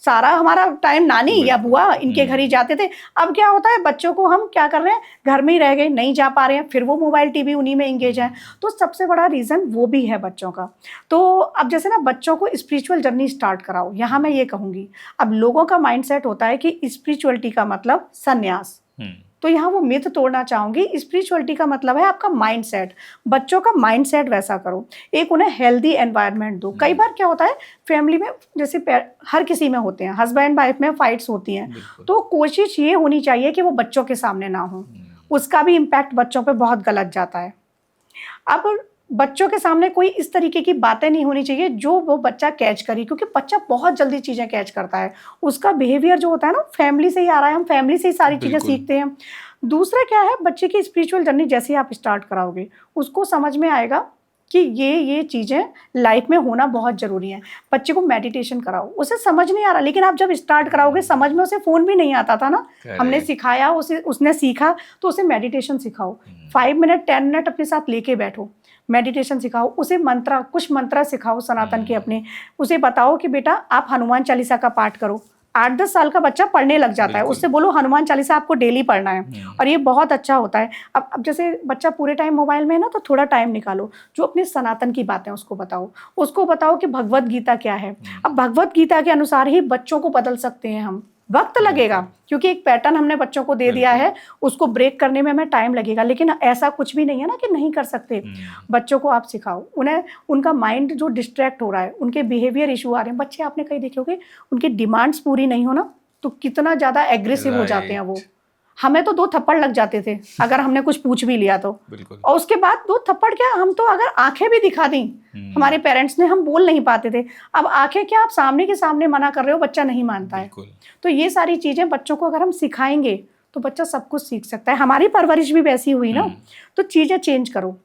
सारा हमारा टाइम नानी या बुआ इनके घर ही जाते थे। अब क्या होता है, बच्चों को हम क्या कर रहे हैं, घर में ही रह गए, नहीं जा पा रहे हैं, फिर वो मोबाइल टीवी उन्हीं में इंगेज है। तो सबसे बड़ा रीज़न वो भी है बच्चों का। तो अब जैसे ना बच्चों को स्पिरिचुअल जर्नी स्टार्ट कराओ, यहाँ मैं ये कहूँगी, अब लोगों का माइंडसेट होता है कि स्पिरिचुअलिटी का मतलब संन्यास, तो यहाँ वो मिथ तोड़ना चाहूंगी। स्पिरिचुअलिटी का मतलब है आपका माइंडसेट, बच्चों का माइंडसेट वैसा करो, एक उन्हें हेल्दी एनवायरनमेंट दो। कई बार क्या होता है फैमिली में, जैसे हर किसी में होते हैं, हस्बैंड वाइफ में फाइट्स होती हैं, तो कोशिश ये होनी चाहिए कि वो बच्चों के सामने ना हो, उसका भी इम्पैक्ट बच्चों पे बहुत गलत जाता है। अब बच्चों के सामने कोई इस तरीके की बातें नहीं होनी चाहिए जो वो बच्चा कैच करे, क्योंकि बच्चा बहुत जल्दी चीज़ें कैच करता है। उसका बिहेवियर जो होता है ना, फैमिली से ही आ रहा है, हम फैमिली से ही सारी चीज़ें सीखते हैं। दूसरा क्या है, बच्चे की स्पिरिचुअल जर्नी जैसे ही आप स्टार्ट कराओगे, उसको समझ में आएगा कि ये चीज़ें लाइफ में होना बहुत ज़रूरी है। बच्चे को मेडिटेशन कराओ, उसे समझ नहीं आ रहा, लेकिन आप जब स्टार्ट कराओगे, समझ में उसे फ़ोन भी नहीं आता था ना, हमने सिखाया उसे, उसने सीखा, तो उसे मेडिटेशन सिखाओ। 5 मिनट 10 मिनट अपने साथ लेके बैठो, मेडिटेशन सिखाओ उसे, कुछ मंत्र सिखाओ सनातन के अपने, उसे बताओ कि बेटा आप हनुमान चालीसा का पाठ करो। 8-10 साल का बच्चा पढ़ने लग जाता है, उससे बोलो हनुमान चालीसा आपको डेली पढ़ना है, और ये बहुत अच्छा होता है। अब जैसे बच्चा पूरे टाइम मोबाइल में है ना, तो थोड़ा टाइम निकालो, जो अपने सनातन की बातें उसको बताओ कि भगवत गीता क्या है। अब भगवत गीता के अनुसार ही बच्चों को बदल सकते हैं हम। वक्त लगेगा, क्योंकि एक पैटर्न हमने बच्चों को दे दिया है, उसको ब्रेक करने में हमें टाइम लगेगा, लेकिन ऐसा कुछ भी नहीं है ना कि नहीं कर सकते। बच्चों को आप सिखाओ, उन्हें उनका माइंड जो डिस्ट्रैक्ट हो रहा है, उनके बिहेवियर इशू आ रहे हैं, बच्चे आपने कहीं देखे होंगे, उनकी डिमांड्स पूरी नहीं हो ना, तो कितना ज़्यादा एग्रेसिव हो जाते हैं वो। हमें तो 2 थप्पड़ लग जाते थे अगर हमने कुछ पूछ भी लिया तो, और उसके बाद 2 थप्पड़ क्या, हम तो अगर आंखें भी दिखा दी हमारे पेरेंट्स ने, हम बोल नहीं पाते थे। अब आंखें क्या, आप सामने के सामने मना कर रहे हो, बच्चा नहीं मानता है। तो ये सारी चीजें बच्चों को अगर हम सिखाएंगे तो बच्चा सब कुछ सीख सकता है। हमारी परवरिश भी वैसी हुई ना, तो चीजें चेंज करो,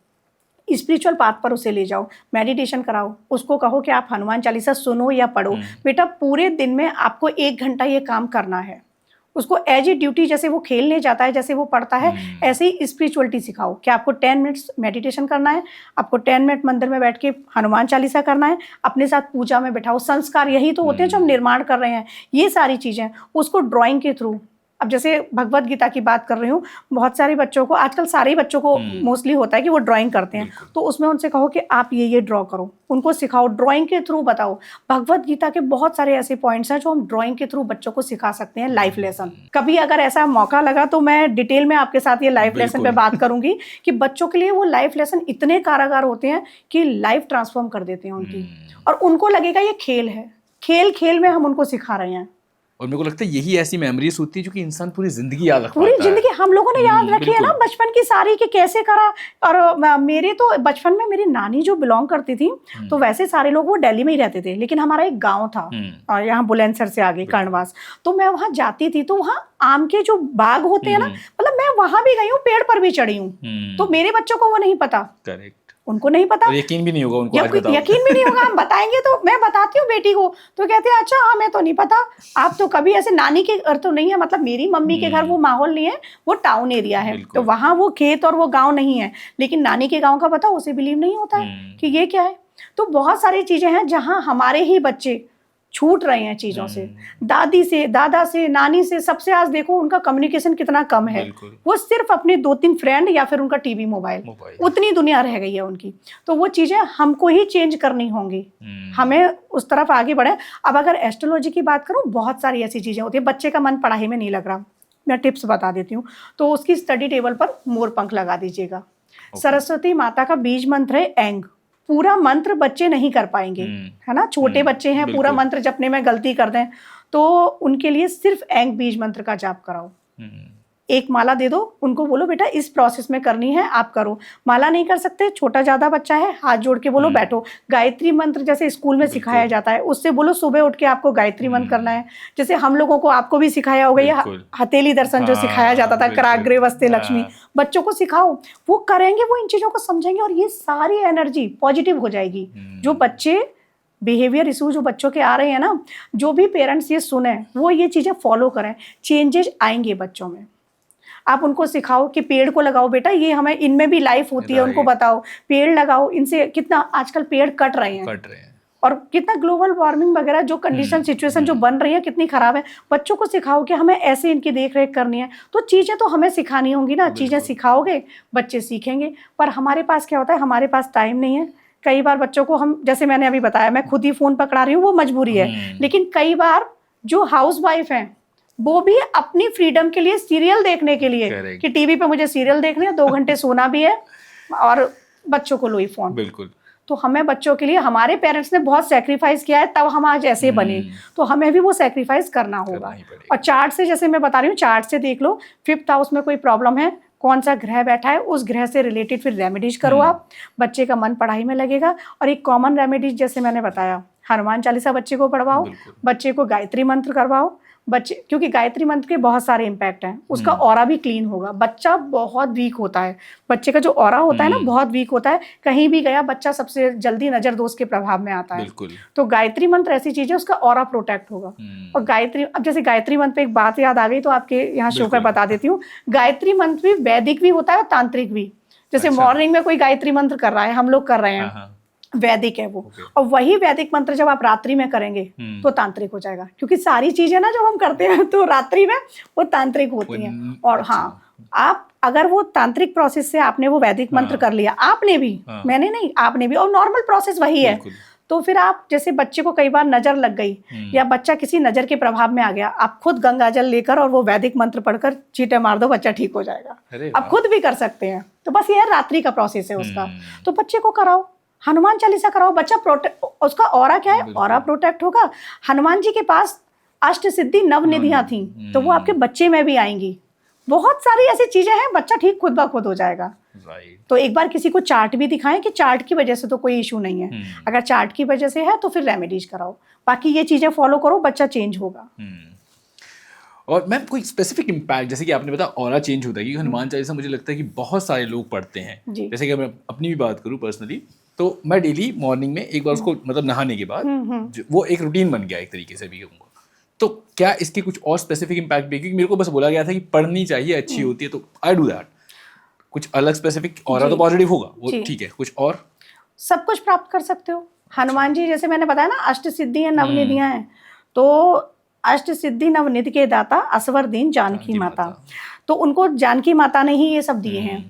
स्पिरिचुअल पाथ पर उसे ले जाओ, मेडिटेशन कराओ, उसको कहो कि आप हनुमान चालीसा सुनो या पढ़ो। बेटा पूरे दिन में आपको 1 घंटा ये काम करना है, उसको एज ए ड्यूटी, जैसे वो खेलने जाता है, जैसे वो पढ़ता है, ऐसे ही स्पिरिचुअलिटी सिखाओ कि आपको 10 मिनट्स मेडिटेशन करना है, आपको 10 मिनट मंदिर में बैठ के हनुमान चालीसा करना है, अपने साथ पूजा में बैठाओ। संस्कार यही तो होते हैं जो हम निर्माण कर रहे हैं, ये सारी चीज़ें। उसको ड्राइंग के थ्रू, अब जैसे भगवत गीता की बात कर रही हूँ, बहुत सारे बच्चों को, आजकल सारे ही बच्चों को मोस्टली होता है कि वो ड्राइंग करते हैं, तो उसमें उनसे कहो कि आप ये ड्रॉ करो, उनको सिखाओ, ड्राइंग के थ्रू बताओ। भगवत गीता के बहुत सारे ऐसे पॉइंट्स हैं जो हम ड्राइंग के थ्रू बच्चों को सिखा सकते हैं, लाइफ लेसन। कभी अगर ऐसा मौका लगा तो मैं डिटेल में आपके साथ ये लाइफ लेसन पे बात करूंगी कि बच्चों के लिए वो लाइफ लेसन इतने कारगर होते हैं कि लाइफ ट्रांसफॉर्म कर देते हैं उनकी, और उनको लगेगा ये खेल है, खेल में हम उनको सिखा रहे हैं। और मेरे को लगता है यही ऐसी मेमोरीज होती है जो कि इंसान पूरी जिंदगी याद रखता है। पूरी जिंदगी हम लोगों ने याद रखी है ना बचपन की सारी, कि कैसे करा। और मेरे तो बचपन में मेरी नानी जो बिलोंग करती थी, तो वैसे सारे लोग वो दिल्ली में ही रहते थे, लेकिन हमारा एक गांव था और यहाँ बुलंदशहर से आगे कर्णवास, तो मैं वहाँ जाती थी, तो वहाँ आम के जो बाग होते हैं ना, मतलब मैं वहां भी गई हूँ, पेड़ पर भी चढ़ी हूँ, तो मेरे बच्चों को वो नहीं पता। करेक्ट, उनको नहीं पता, यकीन भी नहीं होगा उनको, यकीन भी नहीं होगा। हम बताएंगे तो, मैं बताती हूँ बेटी को, तो कहते हैं अच्छा हमें तो नहीं पता। आप तो कभी ऐसे, नानी के घर तो नहीं है, मतलब मेरी मम्मी के घर वो माहौल नहीं है, वो टाउन एरिया है, तो वहाँ वो खेत और वो गांव नहीं है, लेकिन नानी के गांव का पता, उसे बिलीव नहीं होता है कि ये क्या है। तो बहुत सारी चीजें हैं जहाँ हमारे ही बच्चे छूट रहे हैं चीजों से, दादी से, दादा से, नानी से, सबसे आज देखो उनका कम्युनिकेशन कितना कम है। वो सिर्फ अपने 2-3 फ्रेंड या फिर उनका टीवी मोबाइल, उतनी दुनिया रह गई है उनकी। तो वो चीजें हमको ही चेंज करनी होंगी, हमें उस तरफ आगे बढ़े। अब अगर एस्ट्रोलॉजी की बात करूं, बहुत सारी ऐसी चीजें होती है, बच्चे का मन पढ़ाई में नहीं लग रहा, मैं टिप्स बता देती हूँ। तो उसकी स्टडी टेबल पर मोर पंख लगा दीजिएगा। सरस्वती माता का बीज मंत्र है एंग। पूरा मंत्र बच्चे नहीं कर पाएंगे, है ना, छोटे बच्चे हैं, पूरा मंत्र जपने में गलती कर दें तो उनके लिए सिर्फ एंग बीज मंत्र का जाप कराओ। एक माला दे दो, उनको बोलो बेटा इस प्रोसेस में करनी है, आप करो। माला नहीं कर सकते, छोटा ज्यादा बच्चा है, हाथ जोड़ के बोलो बैठो। गायत्री मंत्र जैसे स्कूल में सिखाया जाता है, उससे बोलो सुबह उठ के आपको गायत्री मंत्र करना है। जैसे हम लोगों को, आपको भी सिखाया होगा ये हथेली दर्शन जो सिखाया जाता था, कराग्रे वस्ते लक्ष्मी, बच्चों को सिखाओ, वो करेंगे, वो इन चीजों को समझेंगे और ये सारी एनर्जी पॉजिटिव हो जाएगी। जो बच्चे बिहेवियर इशू जो बच्चों के आ रहे हैं ना, जो भी पेरेंट्स ये सुने वो ये चीजें फॉलो करें, चेंजेस आएंगे बच्चों में। आप उनको सिखाओ कि पेड़ को लगाओ बेटा, ये हमें, इनमें भी लाइफ होती है, उनको बताओ पेड़ लगाओ, इनसे कितना आजकल पेड़ कट रहे हैं और कितना ग्लोबल वार्मिंग वगैरह जो कंडीशन सिचुएशन जो बन रही है कितनी खराब है। बच्चों को सिखाओ कि हमें ऐसे इनकी देख रेख करनी है, तो चीजें तो हमें सिखानी होंगी ना, चीजें सिखाओगे बच्चे सीखेंगे। पर हमारे पास क्या होता है, हमारे पास टाइम नहीं है। कई बार बच्चों को हम, जैसे मैंने अभी बताया, मैं खुद ही फोन पकड़ा रही हूँ, वो मजबूरी है, लेकिन कई बार जो हाउस वाइफ है वो भी अपनी फ्रीडम के लिए सीरियल देखने के लिए कि टीवी पे मुझे सीरियल देखने है, 2 घंटे सोना भी है और बच्चों को लो ही फोन। बिल्कुल। तो हमें बच्चों के लिए, हमारे पेरेंट्स ने बहुत सेक्रीफाइस किया है तब हम आज ऐसे बने, तो हमें भी वो सेक्रीफाइस करना होगा। और चार्ट से, जैसे मैं बता रही हूँ, चार्ट से देख लो 5th हाउस में कोई प्रॉब्लम है, कौन सा ग्रह बैठा है, उस ग्रह से रिलेटेड फिर रेमेडीज करो आप, बच्चे का मन पढ़ाई में लगेगा। और एक कॉमन रेमेडीज जैसे मैंने बताया, हनुमान चालीसा बच्चे को पढ़वाओ, बच्चे को गायत्री मंत्र करवाओ, बच्चे, क्योंकि गायत्री मंत्र के बहुत सारे इम्पैक्ट हैं, उसका ऑरा भी क्लीन होगा। बच्चा बहुत वीक होता है, बच्चे का जो ऑरा होता है ना बहुत वीक होता है, कहीं भी गया बच्चा सबसे जल्दी नजर दोष के प्रभाव में आता है। तो गायत्री मंत्र ऐसी चीज है, उसका ऑरा प्रोटेक्ट होगा। और गायत्री, अब जैसे गायत्री मंत्र पे एक बात याद आ गई तो आपके यहाँ शो पर बता देती हूँ, गायत्री मंत्र भी वैदिक भी होता है और तांत्रिक भी। जैसे मॉर्निंग में कोई गायत्री मंत्र कर रहा है, हम लोग कर रहे हैं, वैदिक है वो, और वही वैदिक मंत्र जब आप रात्रि में करेंगे तो तांत्रिक हो जाएगा, क्योंकि सारी चीजें ना जब हम करते हैं तो रात्रि में वो तांत्रिक होती हैं। और हाँ, आप अगर वो तांत्रिक प्रोसेस से आपने वो वैदिक मंत्र कर लिया, आपने भी, मैंने नहीं, आपने भी, और नॉर्मल प्रोसेस वही है, तो फिर आप, जैसे बच्चे को कई बार नजर लग गई या बच्चा किसी नजर के प्रभाव में आ गया, आप खुद गंगा जल लेकर और वो वैदिक मंत्र पढ़कर चींटे मार दो, बच्चा ठीक हो जाएगा। आप खुद भी कर सकते हैं। तो बस ये रात्रि का प्रोसेस है उसका, तो बच्चे को कराओ, हनुमान चालीसा कराओ, बच्चा उसका ऑरा क्या है, ऑरा प्रोटेक्ट होगा। हनुमान जी के पास अष्ट सिद्धि नव निधियां थी, तो वो आपके बच्चे में भी आएंगी। बहुत सारी ऐसी चीजें हैं, बच्चा ठीक खुद ब खुद हो जाएगा। तो एक बार किसी को चार्ट भी दिखाएं कि चार्ट की वजह से तो कोई इशू नहीं है, अगर चार्ट की वजह से है तो फिर रेमेडीज कराओ, बाकी ये चीजें फॉलो करो, बच्चा चेंज होगा। और मैम कोई स्पेसिफिक इम्पैक्ट, जैसे कि आपने बताया ऑरा चेंज होता है, कि हनुमान चालीसा मुझे लगता है कि बहुत सारे लोग पढ़ते हैं, जैसे कि मैं अपनी भी बात करूं पर्सनली, तो मैं डेली मॉर्निंग में एक बार उसको, मतलब नहाने के बाद, वो एक रूटीन बन गया एक तरीके से भी कहूँगा। तो क्या इसके कुछ और स्पेसिफिक इम्पैक्ट भी, क्योंकि मेरे को बस बोला गया था कि पढ़नी चाहिए, अच्छी होती है, तो आई डू दैट। कुछ अलग स्पेसिफिक ऑरा तो पॉजिटिव होगा वो, ठीक है, कुछ और सब कुछ प्राप्त कर सकते हो। हनुमान जी, जैसे मैंने बताया ना, अष्ट सिद्धि है, नवनिधियां हैं, तो अष्ट सिद्धि नवनिधि के दाता असवर दीन जानकी माता, तो उनको जानकी माता ने ही ये सब दिए हैं।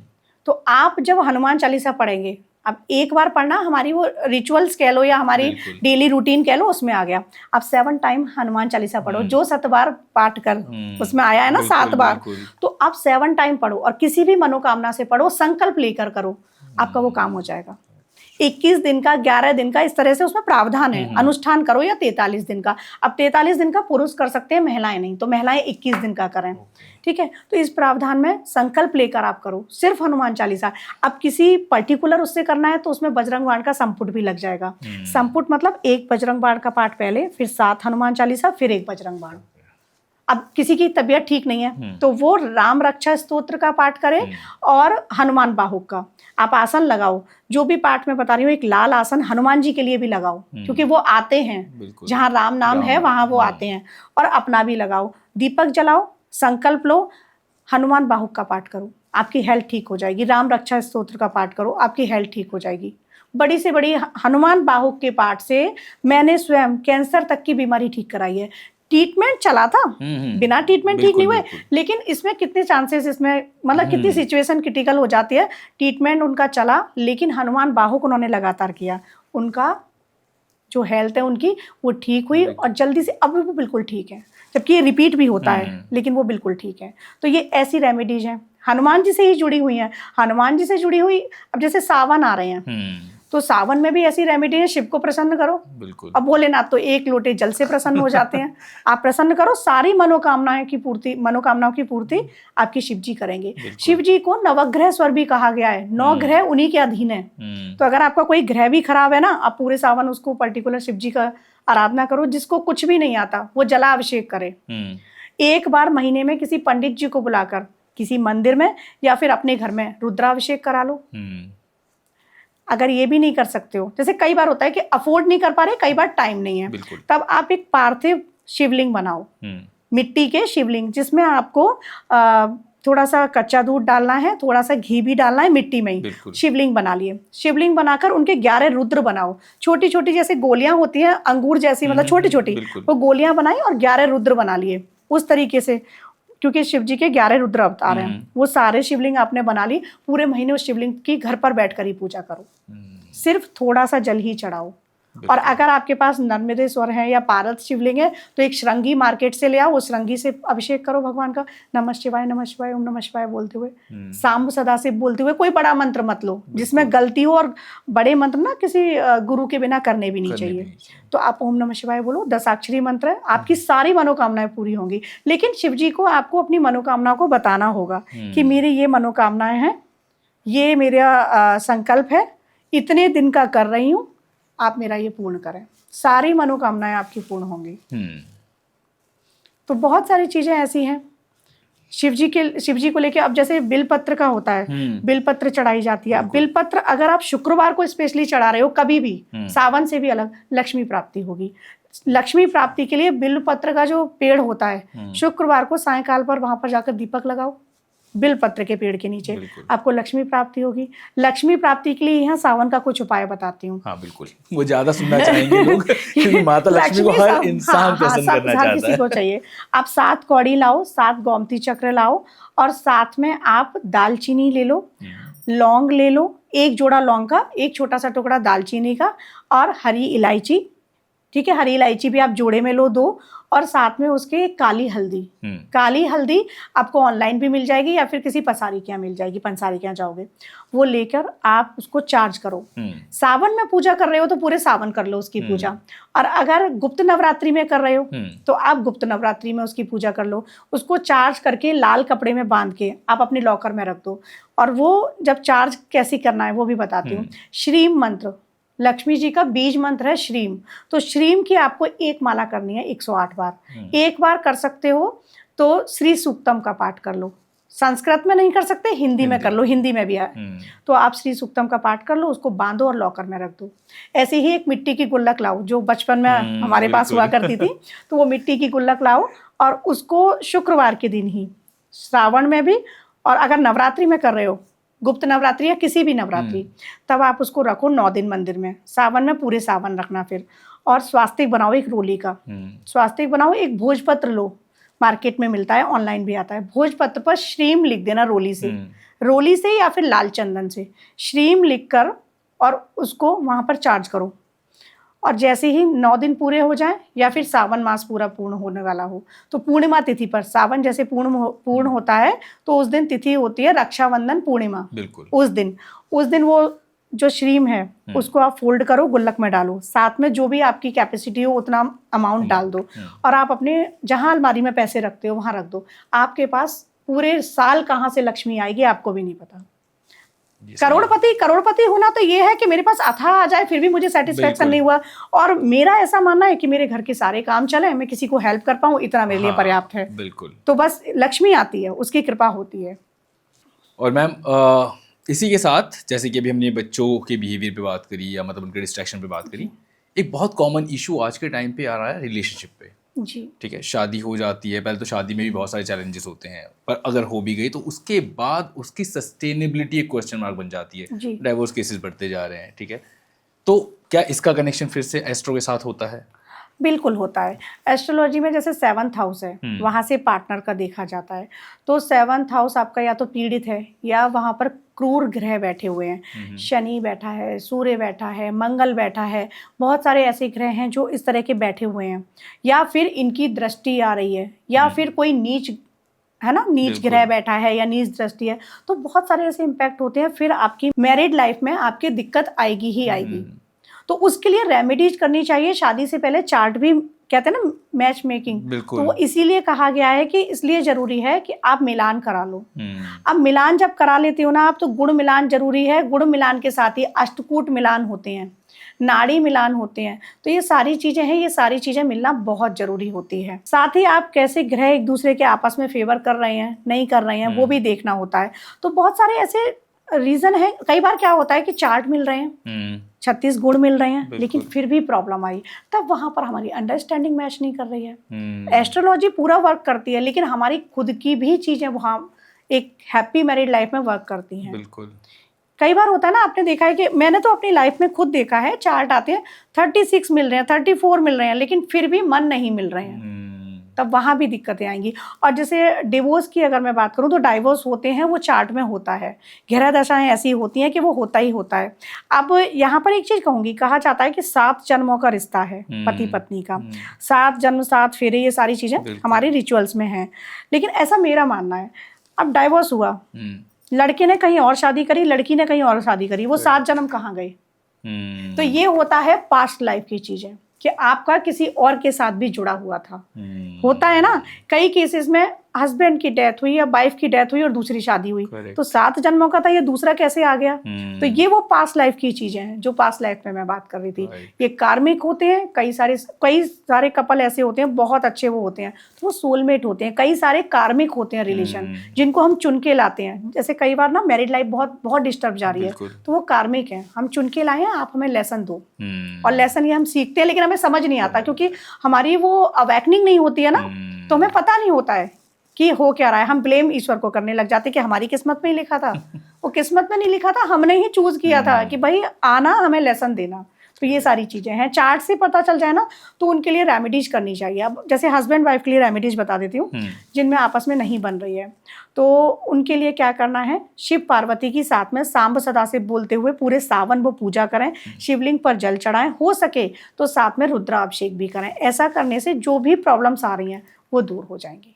तो आप जब हनुमान चालीसा पढ़ेंगे, अब एक बार पढ़ना, हमारी वो रिचुअल्स कह लो या हमारी डेली रूटीन कह लो, उसमें आ गया। आप 7 टाइम हनुमान चालीसा पढ़ो, जो 7 बार पाठ कर उसमें आया है ना 7 बार, तो आप 7 टाइम पढ़ो और किसी भी मनोकामना से पढ़ो, संकल्प लेकर करो, आपका वो काम हो जाएगा। 21 दिन का, 11 दिन का, इस तरह से उसमें प्रावधान है, अनुष्ठान करो, या 43 दिन का। अब 43 दिन का पुरुष कर सकते हैं, महिलाएं नहीं, तो महिलाएं 21 दिन का करें, ठीक है। तो इस प्रावधान में संकल्प लेकर आप करो, सिर्फ हनुमान चालीसा। अब किसी पर्टिकुलर उससे करना है तो उसमें बजरंग बाण का संपुट भी लग जाएगा। संपुट मतलब 1 बजरंग बाण का पाठ पहले, फिर 7 हनुमान चालीसा, फिर 1 बजरंग बाण। अब किसी की तबीयत ठीक नहीं है तो वो राम रक्षा स्तोत्र का पाठ करे और हनुमान बाहुक का। आप आसन लगाओ, जो भी पाठ में बता रही हूँ, एक लाल आसन हनुमान जी के लिए भी लगाओ, क्योंकि वो आते हैं जहाँ राम नाम है वहां वो आते हैं, और अपना भी लगाओ। दीपक जलाओ, संकल्प लो, हनुमान बाहुक का पाठ करो, आपकी हेल्थ ठीक हो जाएगी। राम रक्षा स्तोत्र का पाठ करो, आपकी हेल्थ ठीक हो जाएगी। बड़ी से बड़ी हनुमान बाहुक के पाठ से मैंने स्वयं कैंसर तक की बीमारी ठीक कराई है। ट्रीटमेंट चला था, बिना ट्रीटमेंट ठीक नहीं हुए, लेकिन इसमें कितने चांसेस, इसमें मतलब कितनी सिचुएशन क्रिटिकल हो जाती है। ट्रीटमेंट उनका चला, लेकिन हनुमान बाहुक उन्होंने लगातार किया, उनका जो हेल्थ है उनकी वो ठीक हुई और जल्दी से अब वो बिल्कुल ठीक है, जबकि ये रिपीट भी होता है लेकिन वो बिल्कुल ठीक है। तो ये ऐसी रेमेडीज हैं, हनुमान जी से ही जुड़ी हुई हैं। हनुमान जी से जुड़ी हुई, अब जैसे सावन आ रहे हैं तो सावन में भी ऐसी रेमेडी है, शिव को प्रसन्न करो। बिल्कुल। अब भोलेनाथ तो 1 लोटे जल से प्रसन्न हो जाते हैं। आप प्रसन्न करो, सारी मनोकामनाओं की पूर्ति आपकी शिव जी करेंगे। शिव जी को नवग्रह स्वर भी कहा गया है, 9 ग्रह उन्हीं के अधीन है। तो अगर आपका कोई ग्रह भी खराब है ना, आप पूरे सावन उसको पर्टिकुलर शिव जी का आराधना करो। जिसको कुछ भी नहीं आता वो जलाभिषेक करे। एक बार महीने में किसी पंडित जी को बुलाकर किसी मंदिर में या फिर अपने घर में रुद्राभिषेक करा लो। अगर ये भी नहीं कर सकते हो, जैसे कई बार होता है कि अफोर्ड नहीं कर पा रहे, कई बार टाइम नहीं है, तब आप एक पार्थिव शिवलिंग बनाओ, मिट्टी के शिवलिंग, जिसमें आपको थोड़ा सा कच्चा दूध डालना है, थोड़ा सा घी भी डालना है, मिट्टी में ही शिवलिंग बना लिए। शिवलिंग बनाकर उनके 11 रुद्र बनाओ, छोटी छोटी जैसे गोलियां होती हैं अंगूर जैसी, मतलब छोटी छोटी, वो गोलियां बनाई और 11 रुद्र बना लिए उस तरीके से, क्योंकि शिव जी के 11 रुद्र अवतार हैं। वो सारे शिवलिंग आपने बना ली। पूरे महीने उस शिवलिंग की घर पर बैठकर ही पूजा करो, सिर्फ थोड़ा सा जल ही चढ़ाओ। और अगर आपके पास नर्मदेश्वर है या पारद शिवलिंग है तो एक श्रृंगी मार्केट से ले आओ, उस श्रृंगी से अभिषेक करो भगवान का, नमः शिवाय ओम नमः शिवाय बोलते हुए, सांब सदाशिव बोलते हुए। कोई बड़ा मंत्र मत लो जिसमें गलती हो, और बड़े मंत्र ना किसी गुरु के बिना करने भी नहीं चाहिए। तो आप ओम नमः शिवाय बोलो, 10 अक्षरी मंत्र है, आपकी सारी मनोकामनाएं पूरी होंगी। लेकिन शिव जी को आपको अपनी मनोकामनाओं को बताना होगा कि मेरी ये मनोकामनाएं हैं, ये मेरा संकल्प है, इतने दिन का कर रही हूँ, आप मेरा ये पूर्ण करें। सारी मनोकामनाएं आपकी पूर्ण होंगी। तो बहुत सारी चीजें ऐसी हैं शिव जी को लेके। अब जैसे बिलपत्र का होता है, बिलपत्र चढ़ाई जाती है। अब बिलपत्र अगर आप शुक्रवार को स्पेशली चढ़ा रहे हो, कभी भी, सावन से भी अलग, लक्ष्मी प्राप्ति होगी। लक्ष्मी प्राप्ति के लिए बिलपत्र का जो पेड़ होता है, शुक्रवार को सायंकाल पर वहां पर जाकर दीपक लगाओ बिलपत्र के पेड़ के नीचे, आपको लक्ष्मी प्राप्ति होगी। लक्ष्मी प्राप्ति के लिए यहाँ सावन का कुछ उपाय बताती हूँ। हाँ बिल्कुल, वो ज्यादा सुनना चाहेंगे लोग क्योंकि माता लक्ष्मी को हर इंसान पसंद करना चाहता है। किसी को चाहिए। आप 7 कौड़ी लाओ, 7 गोमती चक्र लाओ, और साथ में आप दालचीनी ले लो, लौंग ले लो, 1 जोड़ा लौंग का, 1 छोटा सा टुकड़ा दालचीनी का, और हरी इलायची। ठीक है, हरी इलायची भी आप जोड़े में लो 2, और साथ में उसके काली हल्दी। काली हल्दी आपको ऑनलाइन भी मिल जाएगी या फिर किसी पसारी के यहाँ मिल जाएगी, पंसारी के यहाँ जाओगे, वो लेकर आप उसको चार्ज करो। सावन में पूजा कर रहे हो तो पूरे सावन कर लो उसकी पूजा, और अगर गुप्त नवरात्रि में कर रहे हो तो आप गुप्त नवरात्रि में उसकी पूजा कर लो। उसको चार्ज करके लाल कपड़े में बांध के आप अपने लॉकर में रख दो। और वो जब चार्ज कैसे करना है वो भी बताती हूँ। श्रीम मंत्र, लक्ष्मी जी का बीज मंत्र है श्रीम। तो श्रीम की आपको 1 माला करनी है 108 बार। 1 बार कर सकते हो तो श्री सूक्तम का पाठ कर लो। संस्कृत में नहीं कर सकते, हिंदी में कर लो, हिंदी में भी है। तो आप श्री सूक्तम का पाठ कर लो, उसको बांधो और लॉकर में रख दो। ऐसे ही एक मिट्टी की गुल्लक लाओ, जो बचपन में हमारे पास हुआ करती थी। तो वो मिट्टी की गुल्लक लाओ और उसको शुक्रवार के दिन ही, श्रावण में भी, और अगर नवरात्रि में कर रहे हो, गुप्त नवरात्रि या किसी भी नवरात्रि, तब आप उसको रखो 9 दिन मंदिर में। सावन में पूरे सावन रखना फिर। और स्वास्तिक बनाओ एक रोली का, स्वास्तिक बनाओ। एक भोजपत्र लो, मार्केट में मिलता है, ऑनलाइन भी आता है। भोजपत्र पर श्रीम लिख देना रोली से या फिर लाल चंदन से श्रीम लिख कर, और उसको वहां पर चार्ज करो। और जैसे ही 9 दिन पूरे हो जाएं या फिर सावन मास पूरा पूर्ण होने वाला हो, तो पूर्णिमा तिथि पर, सावन जैसे पूर्ण होता है तो उस दिन तिथि होती है रक्षाबंधन पूर्णिमा। उस दिन वो जो श्रीम है उसको आप फोल्ड करो, गुल्लक में डालो, साथ में जो भी आपकी कैपेसिटी हो उतना अमाउंट डाल दो, और आप अपने जहां अलमारी में पैसे रखते हो वहां रख दो। आपके पास पूरे साल कहाँ से लक्ष्मी आएगी आपको भी नहीं पता। करोड़पति होना तो ये है कि मेरे पास अथाह आ जाए फिर भी मुझे सेटिस्फेक्शन नहीं हुआ, और मेरा ऐसा मानना है कि मेरे घर के सारे काम चले, मैं किसी को हेल्प कर पाऊं, इतना मेरे लिए पर्याप्त है। बिल्कुल। तो बस लक्ष्मी आती है, उसकी कृपा होती है। और मैम इसी के साथ, जैसे कि अभी हमने बच्चों के बिहेवियर पे बात करी, या मतलब उनके डिस्ट्रैक्शन पे बात करी, एक बहुत कॉमन इशू आज के टाइम पे आ रहा है रिलेशनशिप पे। जी, ठीक है, शादी हो जाती है, पहले तो शादी में भी बहुत सारे चैलेंजेस होते हैं, पर अगर हो भी गई तो उसके बाद उसकी सस्टेनेबिलिटी एक क्वेश्चन मार्क बन जाती है। डाइवोर्स केसेस बढ़ते जा रहे हैं। ठीक है, तो क्या इसका कनेक्शन फिर से एस्ट्रो के साथ होता है? बिल्कुल होता है। एस्ट्रोलॉजी में जैसे 7th हाउस है, वहां से पार्टनर का देखा जाता है। तो 7th हाउस आपका या तो पीड़ित है या वहां पर क्रूर ग्रह बैठे हुए हैं। शनि बैठा है, सूर्य बैठा है, मंगल बैठा है, बहुत सारे ऐसे ग्रह हैं जो इस तरह के बैठे हुए हैं, या फिर इनकी दृष्टि आ रही है, या फिर कोई नीच है ना, नीच ग्रह बैठा है या नीच दृष्टि है, तो बहुत सारे ऐसे इम्पैक्ट होते हैं। फिर आपकी मैरिड लाइफ में आपकी दिक्कत आएगी ही आएगी। तो उसके लिए रेमेडीज करनी चाहिए। शादी से पहले चार्ट भी कहते हैं ना, मैच मेकिंग, तो वो इसीलिए कहा गया है कि इसलिए जरूरी है कि आप मिलान करा लो। अब मिलान जब करा लेते हो ना आप, तो गुण मिलान जरूरी है। गुण मिलान के साथ ही अष्टकूट मिलान होते हैं, नाड़ी मिलान होते हैं। तो ये सारी चीजें हैं, ये सारी चीजें मिलना बहुत जरूरी होती है। साथ ही आप कैसे ग्रह एक दूसरे के आपस में फेवर कर रहे हैं, नहीं कर रहे हैं, वो भी देखना होता है। तो बहुत सारे ऐसे रीजन है। कई बार क्या होता है कि चार्ट मिल रहे हैं, 36 गुण मिल रहे हैं, लेकिन फिर भी प्रॉब्लम आई, तब वहां पर हमारी अंडरस्टैंडिंग मैच नहीं कर रही है। एस्ट्रोलॉजी पूरा वर्क करती है, लेकिन हमारी खुद की भी चीजें वहां एक हैप्पी मैरिड लाइफ में वर्क करती हैं। बिल्कुल। कई बार होता है ना, आपने देखा है कि मैंने तो अपनी लाइफ में खुद देखा है, चार्ट आते हैं 36 मिल रहे हैं, 34 मिल रहे हैं, लेकिन फिर भी मन नहीं मिल रहे हैं, तब वहां भी दिक्कतें आएंगी। और जैसे डिवोर्स की अगर मैं बात करूं, तो डाइवोर्स होते हैं वो चार्ट में होता है। ग्रह दशाएं ऐसी होती हैं कि वो होता ही होता है। अब यहाँ पर एक चीज कहूंगी, कहा जाता है कि 7 जन्मों का रिश्ता है पति पत्नी का, 7 जन्म 7 फेरे, ये सारी चीजें हमारे रिचुअल्स में हैं। लेकिन ऐसा मेरा मानना है, अब डाइवोर्स हुआ, लड़के ने कहीं और शादी करी, लड़की ने कहीं और शादी करी, वो 7 जन्म कहाँ गए? तो ये होता है पास्ट लाइफ की चीजें, कि आपका किसी और के साथ भी जुड़ा हुआ था। होता है ना, कई केसेस में हस्बैंड की डेथ हुई या वाइफ की डेथ हुई और दूसरी शादी हुई, तो 7 जन्मों का था, ये दूसरा कैसे आ गया? तो ये वो पास्ट लाइफ की चीजें हैं जो पास्ट लाइफ में मैं बात कर रही थी। ये कार्मिक होते हैं। कई सारे कपल ऐसे होते हैं, बहुत अच्छे वो होते हैं, तो वो सोलमेट होते हैं। कई सारे कार्मिक होते हैं रिलेशन, जिनको हम चुन के लाते हैं। जैसे कई बार ना मैरिड लाइफ बहुत बहुत डिस्टर्ब जा रही है, तो वो कार्मिक है, हम चुन के लाए हैं, आप हमें लेसन दो। और लेसन ये हम सीखते हैं, लेकिन हमें समझ नहीं आता, क्योंकि हमारी वो अवेकनिंग नहीं होती है ना, तो हमें पता नहीं होता है कि हो क्या रहा है। हम ब्लेम ईश्वर को करने लग जाते कि हमारी किस्मत में ही लिखा था। वो किस्मत में नहीं लिखा था, हमने ही चूज किया था कि भाई आना, हमें लेसन देना। तो ये सारी चीजें हैं, चार्ट से पता चल जाए ना, तो उनके लिए रेमेडीज करनी चाहिए। अब जैसे हस्बैंड वाइफ के लिए रेमेडीज बता देती हूँ, जिनमें आपस में नहीं बन रही है, तो उनके लिए क्या करना है, शिव पार्वती की साथ में सांब सदा से बोलते हुए पूरे सावन वो पूजा करें, शिवलिंग पर जल चढ़ाएं, हो सके तो साथ में रुद्राभिषेक भी करें। ऐसा करने से जो भी प्रॉब्लम्स आ रही हैं वो दूर हो जाएंगी।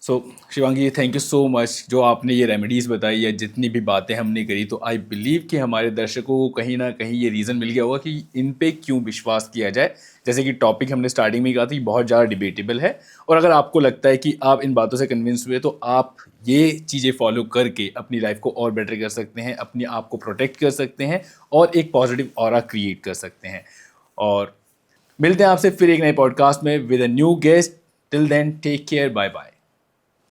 So Shivangi, thank you so much जो आपने ये रेमेडीज़ बताई या जितनी भी बातें हमने करी। तो आई बिलीव कि हमारे दर्शकों को कहीं ना कहीं ये रीज़न मिल गया होगा कि इन पे क्यों विश्वास किया जाए। जैसे कि टॉपिक हमने स्टार्टिंग में कहा था, बहुत ज़्यादा डिबेटेबल है, और अगर आपको लगता है कि आप इन बातों से कन्विंस हुए, तो आप ये चीज़ें फॉलो करके अपनी लाइफ को और बेटर कर सकते हैं, अपने आप को प्रोटेक्ट कर सकते हैं और एक पॉजिटिव ऑरा क्रिएट कर सकते हैं। और मिलते हैं आपसे फिर एक नए पॉडकास्ट में with a new guest. Till then take care, bye bye.